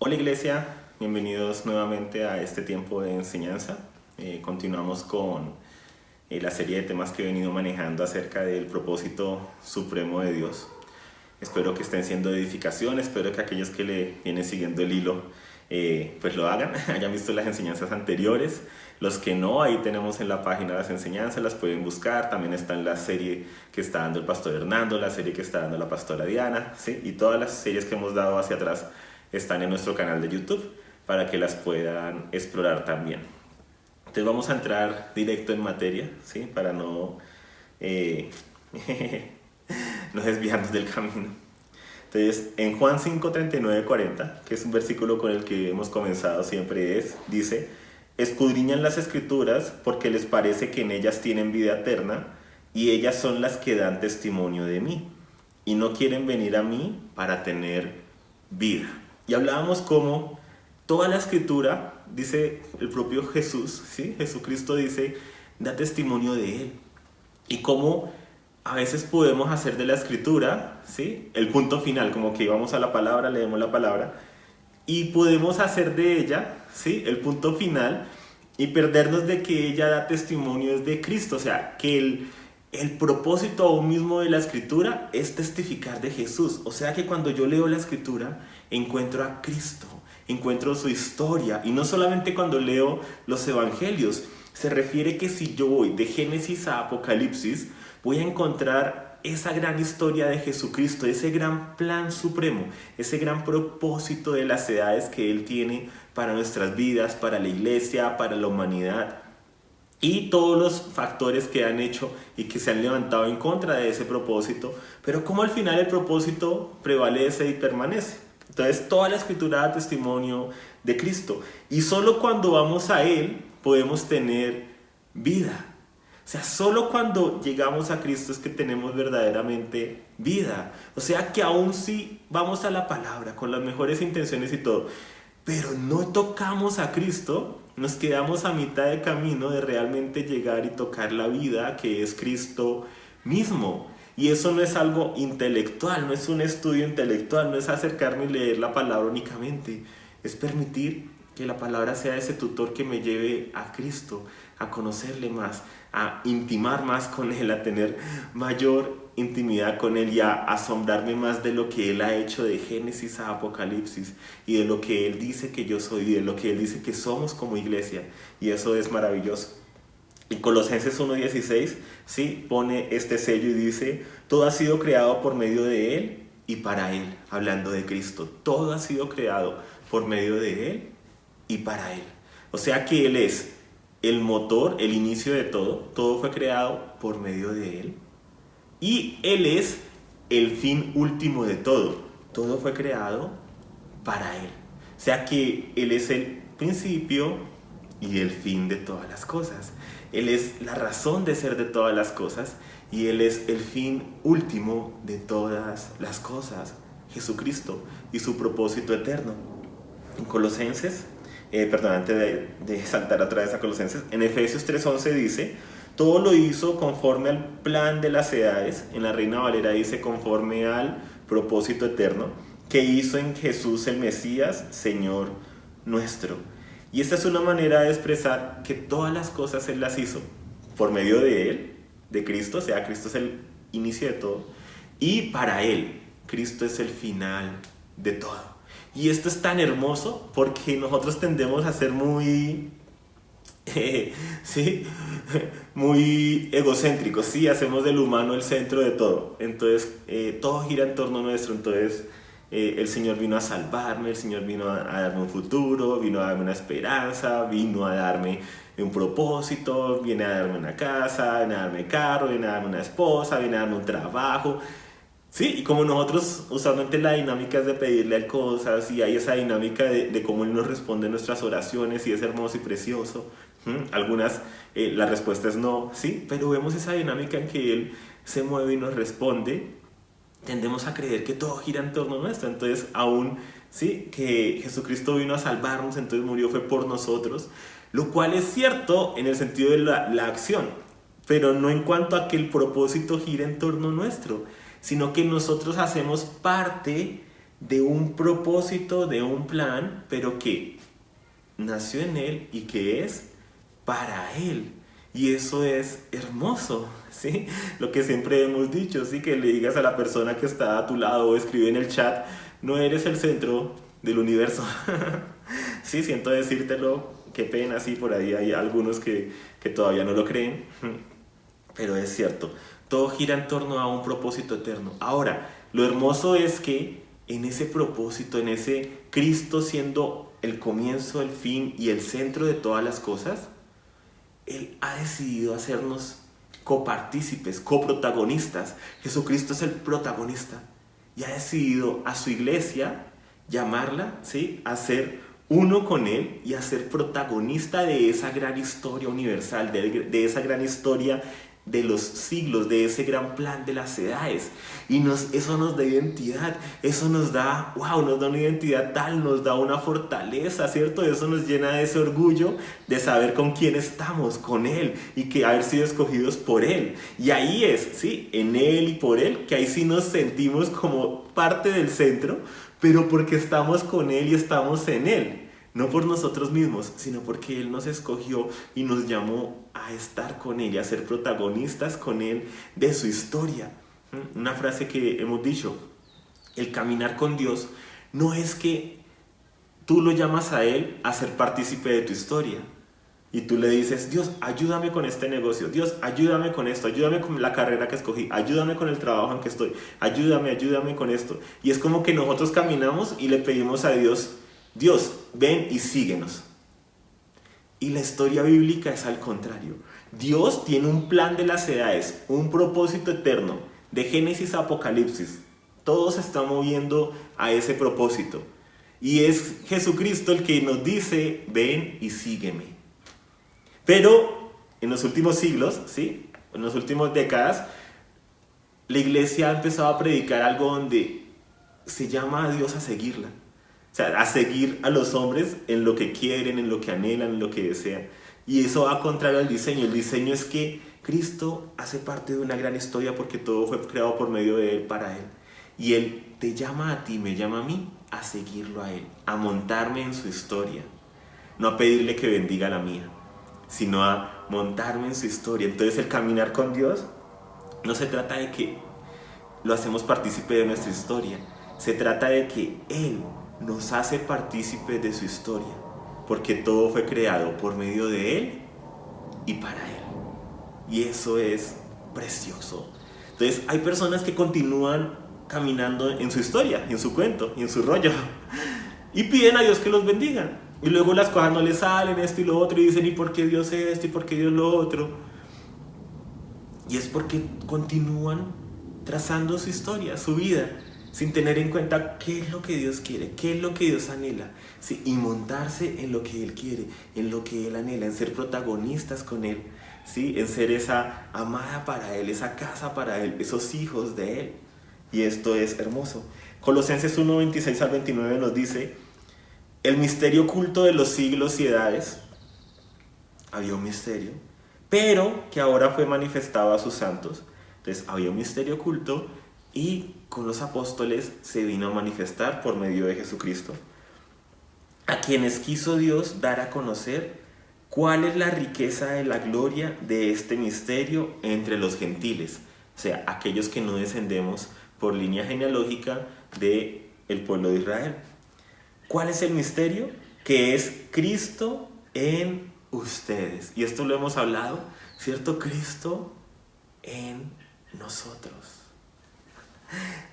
Hola Iglesia, bienvenidos nuevamente a este tiempo de enseñanza. Continuamos con la serie de temas que he venido manejando acerca del propósito supremo de Dios. Espero que estén siendo de edificación, espero que aquellos que le vienen siguiendo el hilo pues lo hagan, hayan visto las enseñanzas anteriores. Los que no, ahí tenemos en la página las enseñanzas, las pueden buscar. También está en la serie que está dando el pastor Hernando, la serie que está dando la pastora Diana, ¿sí? Y todas las series que hemos dado hacia atrás están en nuestro canal de YouTube para que las puedan explorar también. Entonces vamos a entrar directo en materia, ¿sí? Para no, no desviarnos del camino. Entonces, en Juan 5, 39, 40, que es un versículo con el que hemos comenzado siempre, dice: escudriñan las escrituras porque les parece que en ellas tienen vida eterna y ellas son las que dan testimonio de mí y no quieren venir a mí para tener vida. Y hablábamos cómo toda la escritura, dice el propio Jesús, ¿sí? Jesucristo dice, da testimonio de Él. Y cómo a veces podemos hacer de la escritura, ¿sí? El punto final, como que vamos a la palabra, leemos la palabra, y podemos hacer de ella, ¿sí? El punto final y perdernos de que ella da testimonio de Cristo. O sea, que el propósito aún mismo de la escritura es testificar de Jesús. O sea que cuando yo leo la escritura encuentro a Cristo, encuentro su historia. Y no solamente cuando leo los evangelios, se refiere que si yo voy de Génesis a Apocalipsis, voy a encontrar esa gran historia de Jesucristo, ese gran plan supremo, ese gran propósito de las edades que Él tiene para nuestras vidas, para la iglesia, para la humanidad. Y todos los factores que han hecho y que se han levantado en contra de ese propósito, pero como al final el propósito prevalece y permanece. Entonces toda la escritura da testimonio de Cristo y solo cuando vamos a Él podemos tener vida. O sea, solo cuando llegamos a Cristo es que tenemos verdaderamente vida. O sea que aún si vamos a la palabra con las mejores intenciones y todo, pero no tocamos a Cristo, nos quedamos a mitad de camino de realmente llegar y tocar la vida que es Cristo mismo. Y eso no es algo intelectual, no es un estudio intelectual, no es acercarme y leer la palabra únicamente. Es permitir que la palabra sea ese tutor que me lleve a Cristo, a conocerle más, a intimar más con Él, a tener mayor intimidad con Él y a asombrarme más de lo que Él ha hecho de Génesis a Apocalipsis y de lo que Él dice que yo soy y de lo que Él dice que somos como iglesia. Y eso es maravilloso. Y Colosenses 1:16, ¿sí? Pone este sello y dice: todo ha sido creado por medio de Él y para Él, hablando de Cristo. Todo ha sido creado por medio de Él y para Él. O sea que Él es el motor, el inicio de todo. Todo fue creado por medio de Él. Y Él es el fin último de todo. Todo fue creado para Él. O sea que Él es el principio y el fin de todas las cosas. Él es la razón de ser de todas las cosas y Él es el fin último de todas las cosas. Jesucristo y su propósito eterno. En Colosenses, antes de saltar otra vez a Colosenses, en Efesios 3:11 dice: todo lo hizo conforme al plan de las edades. En la Reina Valera dice: conforme al propósito eterno que hizo en Jesús el Mesías, Señor nuestro. Y esta es una manera de expresar que todas las cosas Él las hizo por medio de Él, de Cristo. O sea, Cristo es el inicio de todo, y para Él, Cristo es el final de todo. Y esto es tan hermoso porque nosotros tendemos a ser muy ¿sí? Muy egocéntricos, ¿sí? Hacemos del humano el centro de todo. Entonces, todo gira en torno a nuestro. Entonces, el Señor vino a salvarme, el Señor vino a darme un futuro, vino a darme una esperanza, vino a darme un propósito, viene a darme una casa, viene a darme carro, viene a darme una esposa, viene a darme un trabajo. Sí, y como nosotros usualmente la dinámica es de pedirle a cosas y hay esa dinámica de cómo Él nos responde nuestras oraciones y es hermoso y precioso. Algunas, la respuesta es no, sí, pero vemos esa dinámica en que Él se mueve y nos responde. Tendemos a creer que todo gira en torno a nuestro. Entonces aún, sí, que Jesucristo vino a salvarnos, entonces murió fue por nosotros, lo cual es cierto en el sentido de la acción, pero no en cuanto a que el propósito gira en torno nuestro, sino que nosotros hacemos parte de un propósito, de un plan, pero que nació en Él y que es para Él. Y eso es hermoso, ¿sí? Lo que siempre hemos dicho, ¿sí? Que le digas a la persona que está a tu lado o escribe en el chat, no eres el centro del universo. Sí, siento decírtelo, qué pena, sí, por ahí hay algunos que todavía no lo creen, pero es cierto, todo gira en torno a un propósito eterno. Ahora, lo hermoso es que en ese propósito, en ese Cristo siendo el comienzo, el fin y el centro de todas las cosas, Él ha decidido hacernos copartícipes, coprotagonistas. Jesucristo es el protagonista y ha decidido a su iglesia llamarla, ¿sí?, a ser uno con Él y a ser protagonista de esa gran historia universal, de esa gran historia de los siglos, de ese gran plan de las edades. Y eso nos da identidad, eso nos da, wow, nos da una identidad tal, nos da una fortaleza, ¿cierto? Eso nos llena de ese orgullo de saber con quién estamos, con Él, y que haber sido escogidos por Él. Y ahí es, ¿sí?, en Él y por Él, que ahí sí nos sentimos como parte del centro, pero porque estamos con Él y estamos en Él. No por nosotros mismos, sino porque Él nos escogió y nos llamó a estar con Él y a ser protagonistas con Él de su historia. Una frase que hemos dicho, el caminar con Dios no es que tú lo llamas a Él a ser partícipe de tu historia. Y tú le dices, Dios, ayúdame con este negocio, Dios, ayúdame con esto, ayúdame con la carrera que escogí, ayúdame con el trabajo en que estoy, ayúdame con esto. Y es como que nosotros caminamos y le pedimos a Dios, Dios, ven y síguenos. Y la historia bíblica es al contrario. Dios tiene un plan de las edades, un propósito eterno, de Génesis a Apocalipsis. Todo se está moviendo a ese propósito. Y es Jesucristo el que nos dice, ven y sígueme. Pero en los últimos siglos, ¿sí?, en las últimas décadas, la iglesia ha empezado a predicar algo donde se llama a Dios a seguirla. O sea, a seguir a los hombres en lo que quieren, en lo que anhelan, en lo que desean. Y eso va contrario al diseño. El diseño es que Cristo hace parte de una gran historia porque todo fue creado por medio de Él, para Él. Y Él te llama a ti, me llama a mí, a seguirlo a Él, a montarme en su historia. No a pedirle que bendiga la mía, sino a montarme en su historia. Entonces el caminar con Dios no se trata de que lo hacemos partícipe de nuestra historia. Se trata de que Él nos hace partícipes de su historia, porque todo fue creado por medio de Él y para Él. Y eso es precioso. Entonces hay personas que continúan caminando en su historia, en su cuento y en su rollo, y piden a Dios que los bendiga. Y luego las cosas no les salen, esto y lo otro, y dicen, ¿y por qué Dios esto? ¿Y por qué Dios lo otro? Y es porque continúan trazando su historia, su vida, sin tener en cuenta qué es lo que Dios quiere, qué es lo que Dios anhela, ¿sí?, y montarse en lo que Él quiere, en lo que Él anhela, en ser protagonistas con Él, ¿sí?, en ser esa amada para Él, esa casa para Él, esos hijos de Él. Y esto es hermoso. Colosenses 1, 26 al 29 nos dice, el misterio oculto de los siglos y edades, había un misterio, pero que ahora fue manifestado a sus santos. Entonces había un misterio oculto y con los apóstoles se vino a manifestar por medio de Jesucristo, a quienes quiso Dios dar a conocer cuál es la riqueza de la gloria de este misterio entre los gentiles, o sea, aquellos que no descendemos por línea genealógica del pueblo de Israel. ¿Cuál es el misterio? Que es Cristo en ustedes. Y esto lo hemos hablado, ¿cierto? Cristo en nosotros.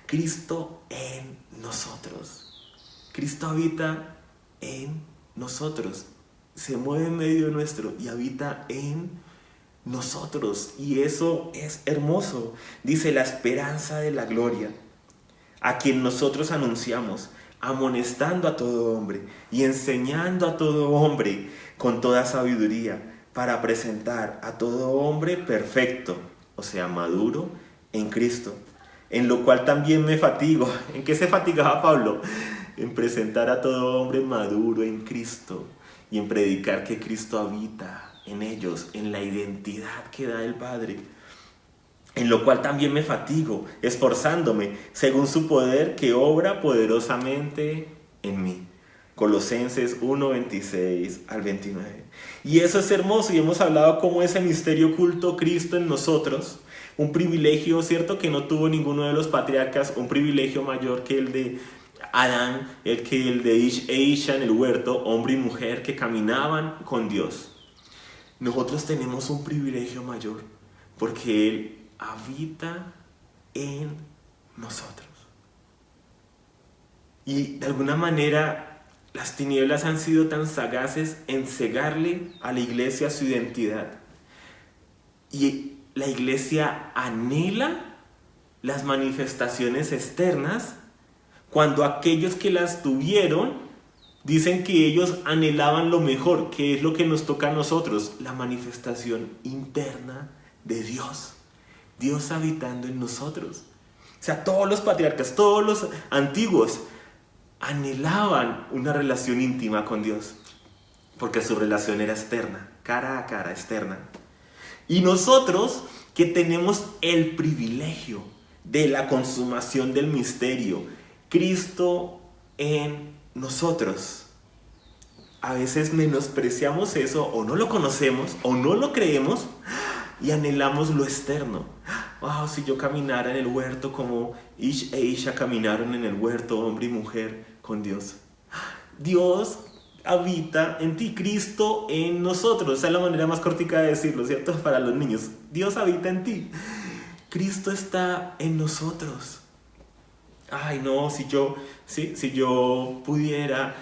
Cristo en nosotros. Cristo habita en nosotros. Se mueve en medio nuestro y habita en nosotros. Y eso es hermoso. Dice, la esperanza de la gloria, a quien nosotros anunciamos, amonestando a todo hombre y enseñando a todo hombre con toda sabiduría, para presentar a todo hombre perfecto, o sea, maduro en Cristo, en lo cual también me fatigo. ¿En qué se fatigaba Pablo? En presentar a todo hombre maduro en Cristo y en predicar que Cristo habita en ellos, en la identidad que da el Padre. en lo cual también me fatigo, esforzándome, según su poder que obra poderosamente en mí. Colosenses 1, 26 al 29. Y eso es hermoso, y hemos hablado cómo ese misterio oculto, Cristo en nosotros, un privilegio, ¿cierto?, que no tuvo ninguno de los patriarcas, un privilegio mayor que el de Adán, el de Ish e Isha en el huerto, hombre y mujer que caminaban con Dios. Nosotros tenemos un privilegio mayor, porque Él habita en nosotros. Y de alguna manera las tinieblas han sido tan sagaces en cegarle a la iglesia su identidad. Y la iglesia anhela las manifestaciones externas cuando aquellos que las tuvieron dicen que ellos anhelaban lo mejor, que es lo que nos toca a nosotros, la manifestación interna de Dios. Dios habitando en nosotros. O sea, todos los patriarcas, todos los antiguos anhelaban una relación íntima con Dios, porque su relación era externa, cara a cara, externa. Y nosotros que tenemos el privilegio de la consumación del misterio, Cristo en nosotros, a veces menospreciamos eso, o no lo conocemos, o no lo creemos, y anhelamos lo externo. Wow, si yo caminara en el huerto como Ish e Isha caminaron en el huerto, hombre y mujer, con Dios. Dios habita en ti, Cristo en nosotros. Esa es la manera más cortica de decirlo, ¿cierto? Para los niños. Dios habita en ti. Cristo está en nosotros. Ay, no, si yo pudiera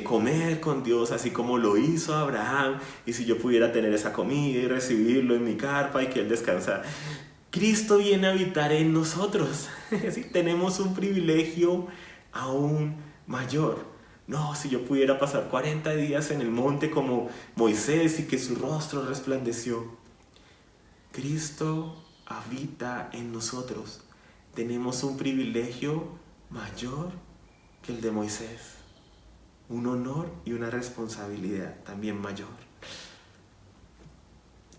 comer con Dios así como lo hizo Abraham, y si yo pudiera tener esa comida y recibirlo en mi carpa y que Él descansara. Cristo viene a habitar en nosotros. ¿Sí? Tenemos un privilegio aún mayor. No, si yo pudiera pasar 40 días en el monte como Moisés y que su rostro resplandeció. Cristo habita en nosotros. Tenemos un privilegio mayor que el de Moisés. Un honor y una responsabilidad también mayor.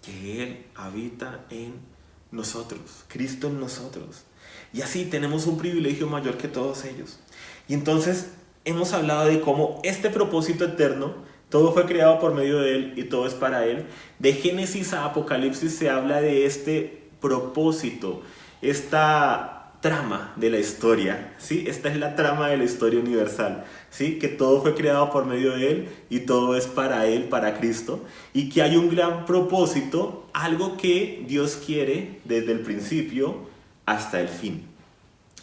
Que Él habita en nosotros, Cristo en nosotros. Y así tenemos un privilegio mayor que todos ellos. Y entonces hemos hablado de cómo este propósito eterno, todo fue creado por medio de Él y todo es para Él. De Génesis a Apocalipsis se habla de este propósito, esta trama de la historia, ¿sí? Esta es la trama de la historia universal, ¿sí? Que todo fue creado por medio de Él y todo es para Él, para Cristo, y que hay un gran propósito, algo que Dios quiere desde el principio hasta el fin,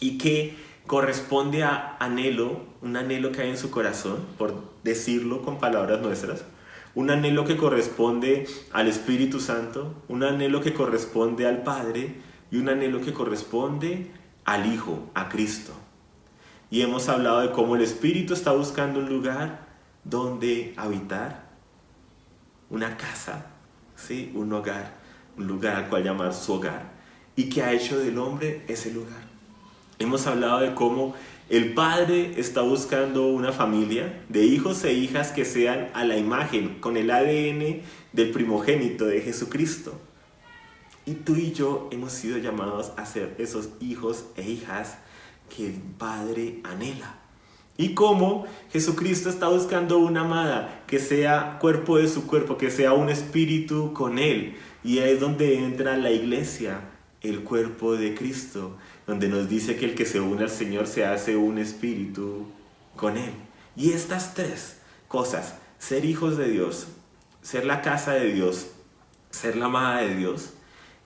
y que corresponde a anhelo, un anhelo que hay en su corazón, por decirlo con palabras nuestras, un anhelo que corresponde al Espíritu Santo, un anhelo que corresponde al Padre y un anhelo que corresponde al Hijo, a Cristo. Y hemos hablado de cómo el Espíritu está buscando un lugar donde habitar, una casa, ¿sí? Un hogar, un lugar al cual llamar su hogar, y que ha hecho del hombre ese lugar. Hemos hablado de cómo el Padre está buscando una familia de hijos e hijas que sean a la imagen, con el ADN del primogénito de Jesucristo. Y tú y yo hemos sido llamados a ser esos hijos e hijas que el Padre anhela. Y cómo Jesucristo está buscando una amada que sea cuerpo de su cuerpo, que sea un espíritu con Él. Y ahí es donde entra la iglesia, el cuerpo de Cristo, donde nos dice que el que se une al Señor se hace un espíritu con Él. Y estas tres cosas, ser hijos de Dios, ser la casa de Dios, ser la amada de Dios,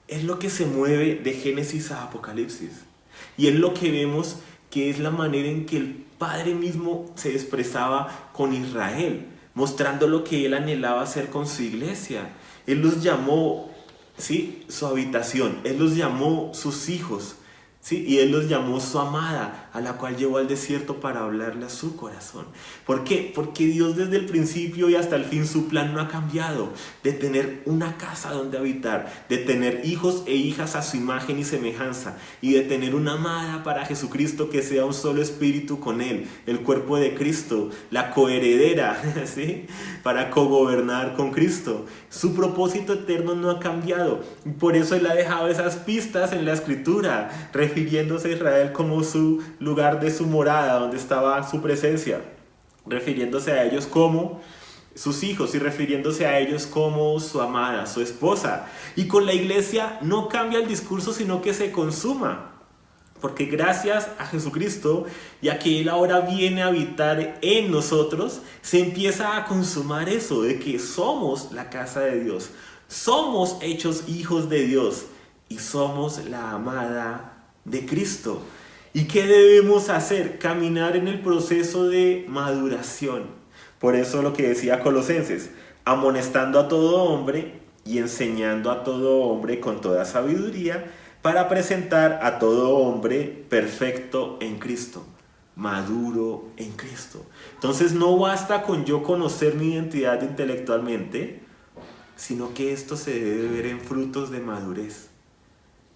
es lo que se mueve de Génesis a Apocalipsis. Y es lo que vemos que es la manera en que el Padre mismo se expresaba con Israel, mostrando lo que Él anhelaba hacer con su iglesia. Él los llamó, ¿sí?, su habitación. Él los llamó sus hijos, ¿sí? Y Él los llamó su amada, a la cual llevó al desierto para hablarle a su corazón. ¿Por qué? Porque Dios desde el principio y hasta el fin su plan no ha cambiado. De tener una casa donde habitar, de tener hijos e hijas a su imagen y semejanza, y de tener una amada para Jesucristo que sea un solo espíritu con Él, el cuerpo de Cristo, la coheredera, ¿sí? Para cogobernar con Cristo. Su propósito eterno no ha cambiado. Y por eso Él ha dejado esas pistas en la Escritura, refiriéndose a Israel como su lugar de su morada, donde estaba su presencia, refiriéndose a ellos como sus hijos y refiriéndose a ellos como su amada, su esposa. Y con la iglesia no cambia el discurso, sino que se consuma. Porque gracias a Jesucristo y a que Él ahora viene a habitar en nosotros, se empieza a consumar eso de que somos la casa de Dios, somos hechos hijos de Dios y somos la amada de Cristo. ¿Y qué debemos hacer? Caminar en el proceso de maduración. Por eso lo que decía Colosenses, amonestando a todo hombre y enseñando a todo hombre con toda sabiduría, para presentar a todo hombre perfecto en Cristo, maduro en Cristo. Entonces no basta con yo conocer mi identidad intelectualmente, sino que esto se debe ver en frutos de madurez,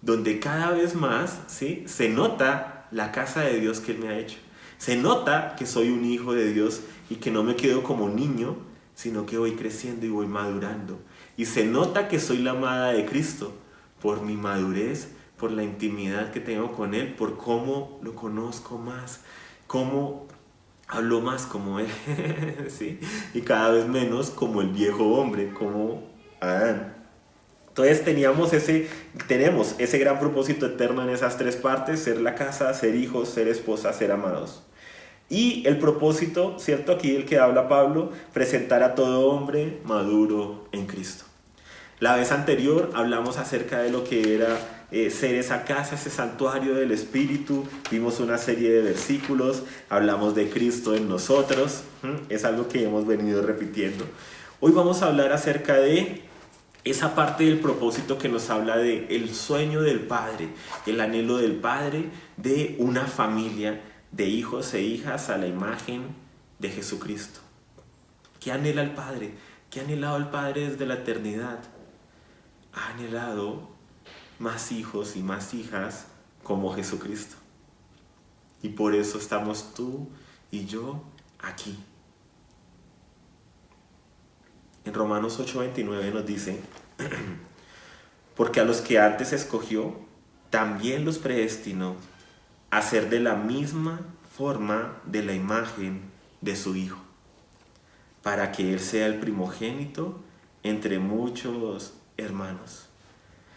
donde cada vez más, ¿sí?, se nota la casa de Dios que Él me ha hecho. Se nota que soy un hijo de Dios y que no me quedo como niño, sino que voy creciendo y voy madurando. Y se nota que soy la amada de Cristo por mi madurez, por la intimidad que tengo con Él, por cómo lo conozco más, cómo hablo más como Él, ¿sí? Y cada vez menos como el viejo hombre, como Adán. Entonces tenemos ese gran propósito eterno en esas tres partes: ser la casa, ser hijos, ser esposa, ser amados. Y el propósito, ¿cierto? Aquí el que habla Pablo, presentar a todo hombre maduro en Cristo. La vez anterior hablamos acerca de lo que era ser esa casa, ese santuario del Espíritu. Vimos una serie de versículos, hablamos de Cristo en nosotros. Es algo que hemos venido repitiendo. Hoy vamos a hablar acerca de esa parte del propósito que nos habla de el sueño del Padre, el anhelo del Padre de una familia de hijos e hijas a la imagen de Jesucristo. ¿Qué anhela el Padre? ¿Qué ha anhelado el Padre desde la eternidad? Ha anhelado más hijos y más hijas como Jesucristo. Y por eso estamos tú y yo aquí. En Romanos 8:29 nos dice, porque a los que antes escogió, también los predestinó a ser de la misma forma de la imagen de su Hijo, para que Él sea el primogénito entre muchos hermanos.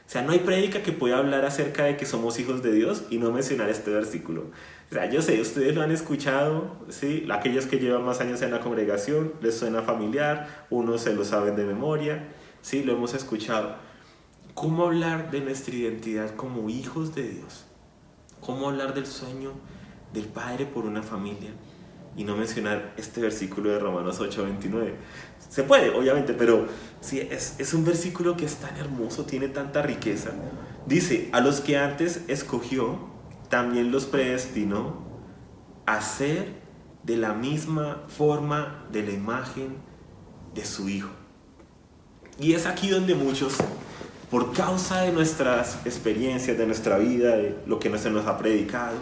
O sea, no hay prédica que pueda hablar acerca de que somos hijos de Dios y no mencionar este versículo. O sea, yo sé, ustedes lo han escuchado, ¿sí? Aquellos que llevan más años en la congregación, les suena familiar, unos se lo saben de memoria, ¿sí? Lo hemos escuchado. ¿Cómo hablar de nuestra identidad como hijos de Dios? ¿Cómo hablar del sueño del Padre por una familia? Y no mencionar este versículo de Romanos 8:29. Se puede, obviamente, pero sí, es un versículo que es tan hermoso, tiene tanta riqueza. Dice, a los que antes escogió, también los predestinó a ser de la misma forma de la imagen de su Hijo. Y es aquí donde muchos, por causa de nuestras experiencias, de nuestra vida, de lo que se nos ha predicado,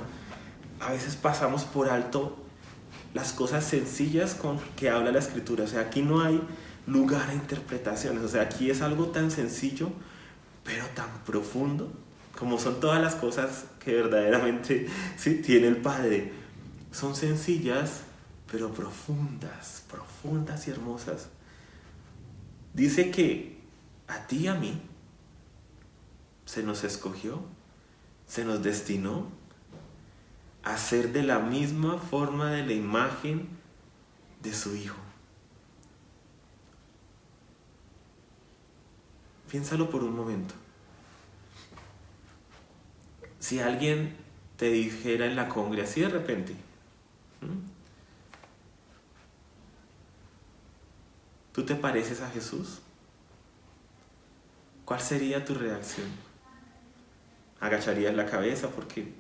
a veces pasamos por alto las cosas sencillas con que habla la Escritura. O sea, aquí no hay lugar a interpretaciones. O sea, aquí es algo tan sencillo, pero tan profundo, como son todas las cosas que verdaderamente sí tiene el Padre. Son sencillas, pero profundas, profundas y hermosas. Dice que a ti y a mí se nos escogió, se nos destinó a ser de la misma forma de la imagen de su Hijo. Piénsalo por un momento. Si alguien te dijera en la congre así de repente, ¿tú te pareces a Jesús? ¿Cuál sería tu reacción? ¿Agacharías la cabeza porque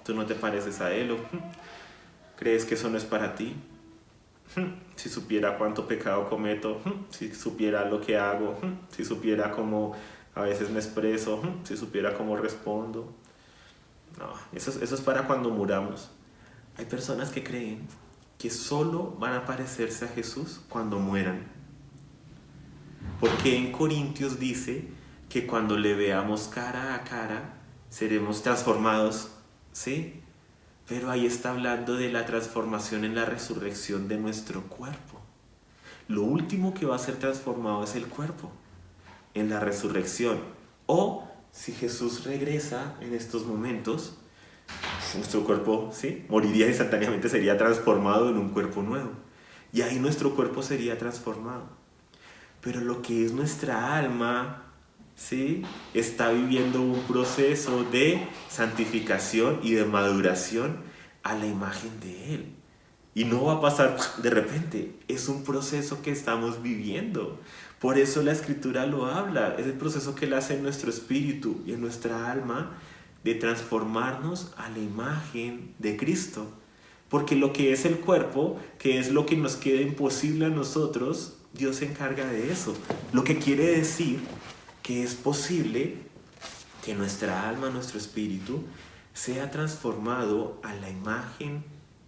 tú no te pareces a él, o crees que eso no es para ti. Si supiera cuánto pecado cometo, si supiera lo que hago, si supiera cómo a veces me expreso, si supiera cómo respondo. No, eso es para cuando muramos. Hay personas que creen que solo van a parecerse a Jesús cuando mueran. Porque en Corintios dice que cuando le veamos cara a cara, seremos transformados, ¿sí? Pero ahí está hablando de la transformación en la resurrección de nuestro cuerpo. Lo último que va a ser transformado es el cuerpo, en la resurrección. O si Jesús regresa en estos momentos, nuestro cuerpo, ¿sí?, moriría instantáneamente, sería transformado en un cuerpo nuevo. Y ahí nuestro cuerpo sería transformado. Pero lo que es nuestra alma, ¿sí?, está viviendo un proceso de santificación y de maduración a la imagen de Él. Y no va a pasar de repente, es un proceso que estamos viviendo. Por eso la Escritura lo habla, es el proceso que Él hace en nuestro espíritu y en nuestra alma de transformarnos a la imagen de Cristo. Porque lo que es el cuerpo, que es lo que nos queda imposible a nosotros, Dios se encarga de eso. Lo que quiere decir que es posible que nuestra alma, nuestro espíritu, sea transformado a la imagen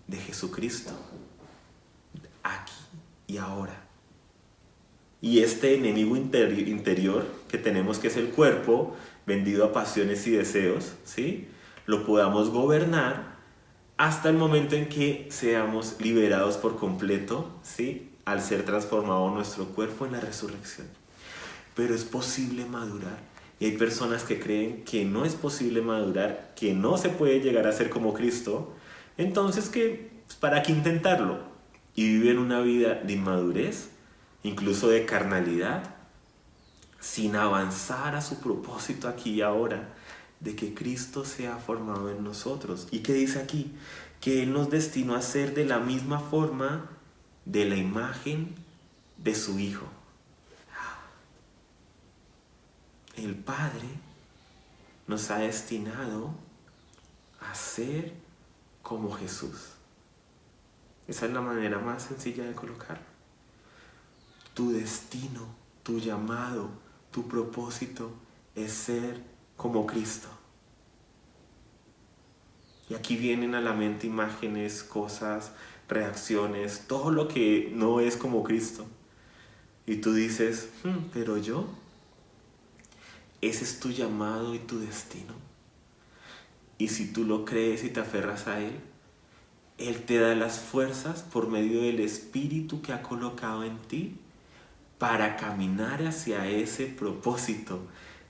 de Jesucristo, aquí y ahora. Y este enemigo interior que tenemos, que es el cuerpo, vendido a pasiones y deseos, ¿sí?, lo podamos gobernar hasta el momento en que seamos liberados por completo, ¿sí?, al ser transformado nuestro cuerpo en la resurrección. Pero es posible madurar. Y hay personas que creen que no es posible madurar, que no se puede llegar a ser como Cristo. Entonces, ¿para qué intentarlo? Y viven una vida de inmadurez, incluso de carnalidad, sin avanzar a su propósito aquí y ahora, de que Cristo sea formado en nosotros. ¿Y qué dice aquí? Que Él nos destinó a ser de la misma forma de la imagen de su Hijo. El Padre nos ha destinado a ser como Jesús. Esa es la manera más sencilla de colocarlo. Tu destino, tu llamado, tu propósito es ser como Cristo. Y aquí vienen a la mente imágenes, cosas, reacciones, todo lo que no es como Cristo. Y tú dices, pero yo, ese es tu llamado y tu destino. Y si tú lo crees y te aferras a Él, Él te da las fuerzas por medio del Espíritu que ha colocado en ti para caminar hacia ese propósito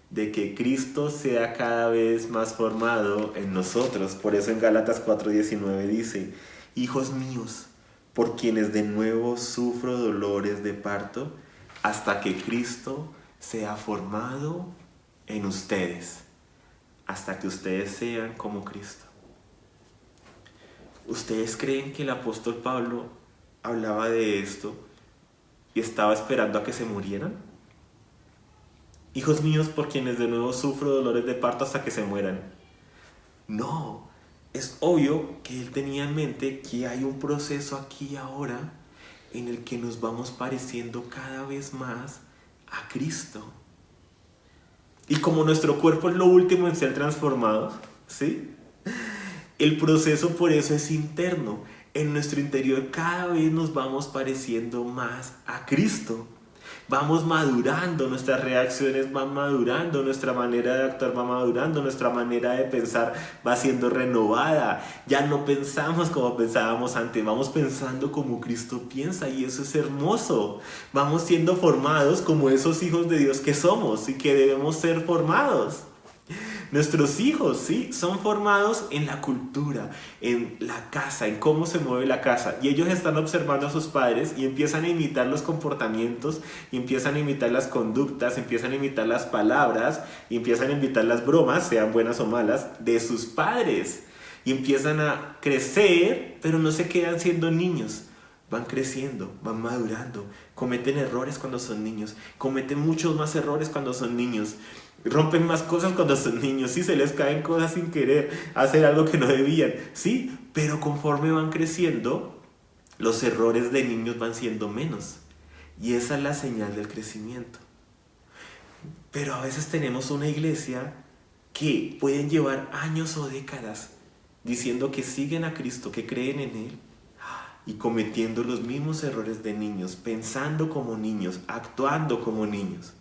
de que Cristo sea cada vez más formado en nosotros. Por eso en Gálatas 4:19 dice, hijos míos, por quienes de nuevo sufro dolores de parto, hasta que Cristo sea formado en ustedes, hasta que ustedes sean como Cristo. ¿Ustedes creen que el apóstol Pablo hablaba de esto y estaba esperando a que se murieran? Hijos míos, por quienes de nuevo sufro dolores de parto hasta que se mueran. No, es obvio que él tenía en mente que hay un proceso aquí y ahora en el que nos vamos pareciendo cada vez más a Cristo. Y como nuestro cuerpo es lo último en ser transformado, ¿sí?, el proceso por eso es interno. En nuestro interior cada vez nos vamos pareciendo más a Cristo. Vamos madurando, nuestras reacciones van madurando, nuestra manera de actuar va madurando, nuestra manera de pensar va siendo renovada. Ya no pensamos como pensábamos antes, vamos pensando como Cristo piensa, y eso es hermoso. Vamos siendo formados como esos hijos de Dios que somos y que debemos ser formados. Nuestros hijos, ¿sí?, son formados en la cultura, en la casa, en cómo se mueve la casa. Y ellos están observando a sus padres y empiezan a imitar los comportamientos, y empiezan a imitar las conductas, empiezan a imitar las palabras, y empiezan a imitar las bromas, sean buenas o malas, de sus padres. Y empiezan a crecer, pero no se quedan siendo niños. van creciendo, van madurando, cometen errores cuando son niños, cometen muchos más errores cuando son niños, rompen más cosas cuando son niños, sí, se les caen cosas sin querer, hacer algo que no debían, sí, pero conforme van creciendo, los errores de niños van siendo menos. Y esa es la señal del crecimiento. Pero a veces tenemos una iglesia que pueden llevar años o décadas diciendo que siguen a Cristo, que creen en Él, y cometiendo los mismos errores de niños, pensando como niños, actuando como niños.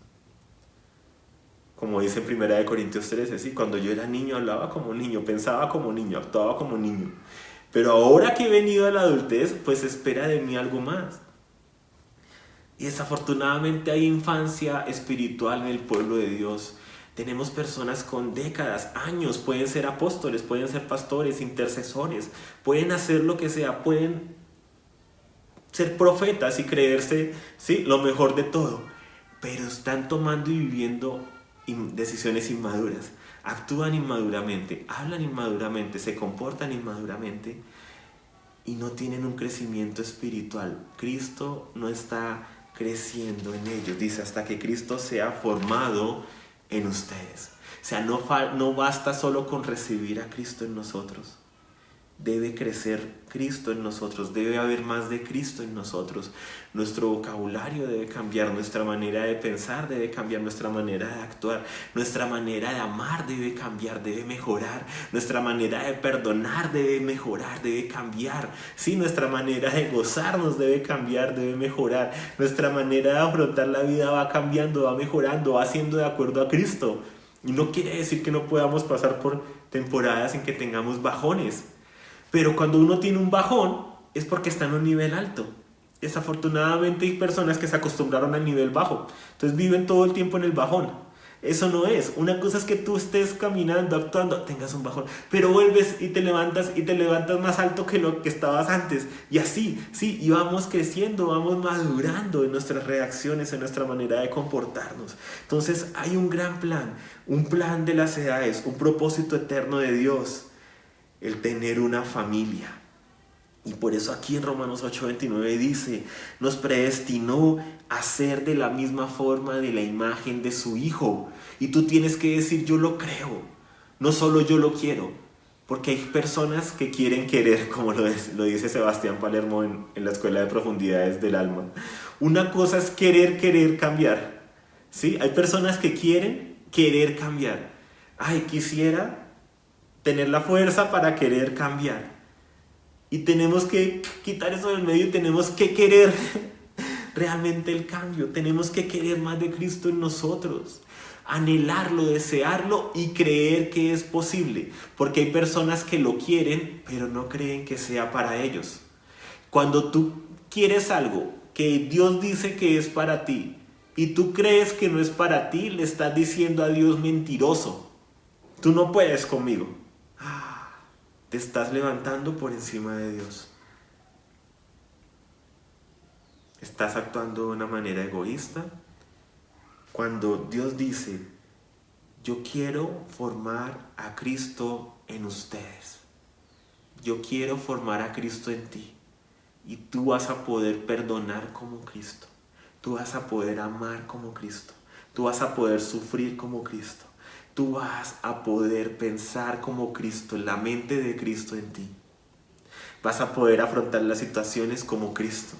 Como dice en 1 Corintios 13, ¿sí? Cuando yo era niño hablaba como niño, pensaba como niño, actuaba como niño. Pero ahora que he venido a la adultez, pues espera de mí algo más. Y desafortunadamente hay infancia espiritual en el pueblo de Dios. Tenemos personas con décadas, años, pueden ser apóstoles, pueden ser pastores, intercesores, pueden hacer lo que sea, pueden ser profetas y creerse, sí, lo mejor de todo, pero están tomando y viviendo decisiones inmaduras, actúan inmaduramente, hablan inmaduramente, se comportan inmaduramente y no tienen un crecimiento espiritual. Cristo no está creciendo en ellos, dice, hasta que Cristo sea formado en ustedes. O sea, no basta solo con recibir a Cristo en nosotros. Debe crecer Cristo en nosotros, debe haber más de Cristo en nosotros. Nuestro vocabulario debe cambiar, nuestra manera de pensar debe cambiar, nuestra manera de actuar, nuestra manera de amar debe cambiar, debe mejorar, nuestra manera de perdonar debe mejorar, debe cambiar. Sí, nuestra manera de gozarnos debe cambiar, debe mejorar. Nuestra manera de afrontar la vida va cambiando, va mejorando, va siendo de acuerdo a Cristo. Y no quiere decir que no podamos pasar por temporadas en que tengamos bajones. Pero cuando uno tiene un bajón es porque está en un nivel alto. Desafortunadamente hay personas que se acostumbraron al nivel bajo. Entonces viven todo el tiempo en el bajón. Eso no es. Una cosa es que tú estés caminando, actuando, tengas un bajón, pero vuelves y te levantas más alto que lo que estabas antes. Y así, sí, y vamos creciendo, vamos madurando en nuestras reacciones, en nuestra manera de comportarnos. Entonces hay un gran plan, un plan de las edades, un propósito eterno de Dios. El tener una familia. Y por eso aquí en Romanos 8:29 dice, nos predestinó a ser de la misma forma de la imagen de su Hijo. Y tú tienes que decir, yo lo creo, no solo yo lo quiero. Porque hay personas que quieren querer, como lo dice Sebastián Palermo en la Escuela de Profundidades del Alma. Una cosa es querer cambiar. ¿Sí? Hay personas que quieren querer cambiar. Ay, quisiera tener la fuerza para querer cambiar. Y tenemos que quitar eso del medio y tenemos que querer realmente el cambio. Tenemos que querer más de Cristo en nosotros. Anhelarlo, desearlo y creer que es posible. Porque hay personas que lo quieren, pero no creen que sea para ellos. Cuando tú quieres algo que Dios dice que es para ti y tú crees que no es para ti, le estás diciendo a Dios mentiroso. Tú no puedes conmigo. Te estás levantando por encima de Dios. Estás actuando de una manera egoísta. Cuando Dios dice, yo quiero formar a Cristo en ustedes. Yo quiero formar a Cristo en ti. Y tú vas a poder perdonar como Cristo. Tú vas a poder amar como Cristo. Tú vas a poder sufrir como Cristo. Tú vas a poder pensar como Cristo, en la mente de Cristo en ti. Vas a poder afrontar las situaciones como Cristo.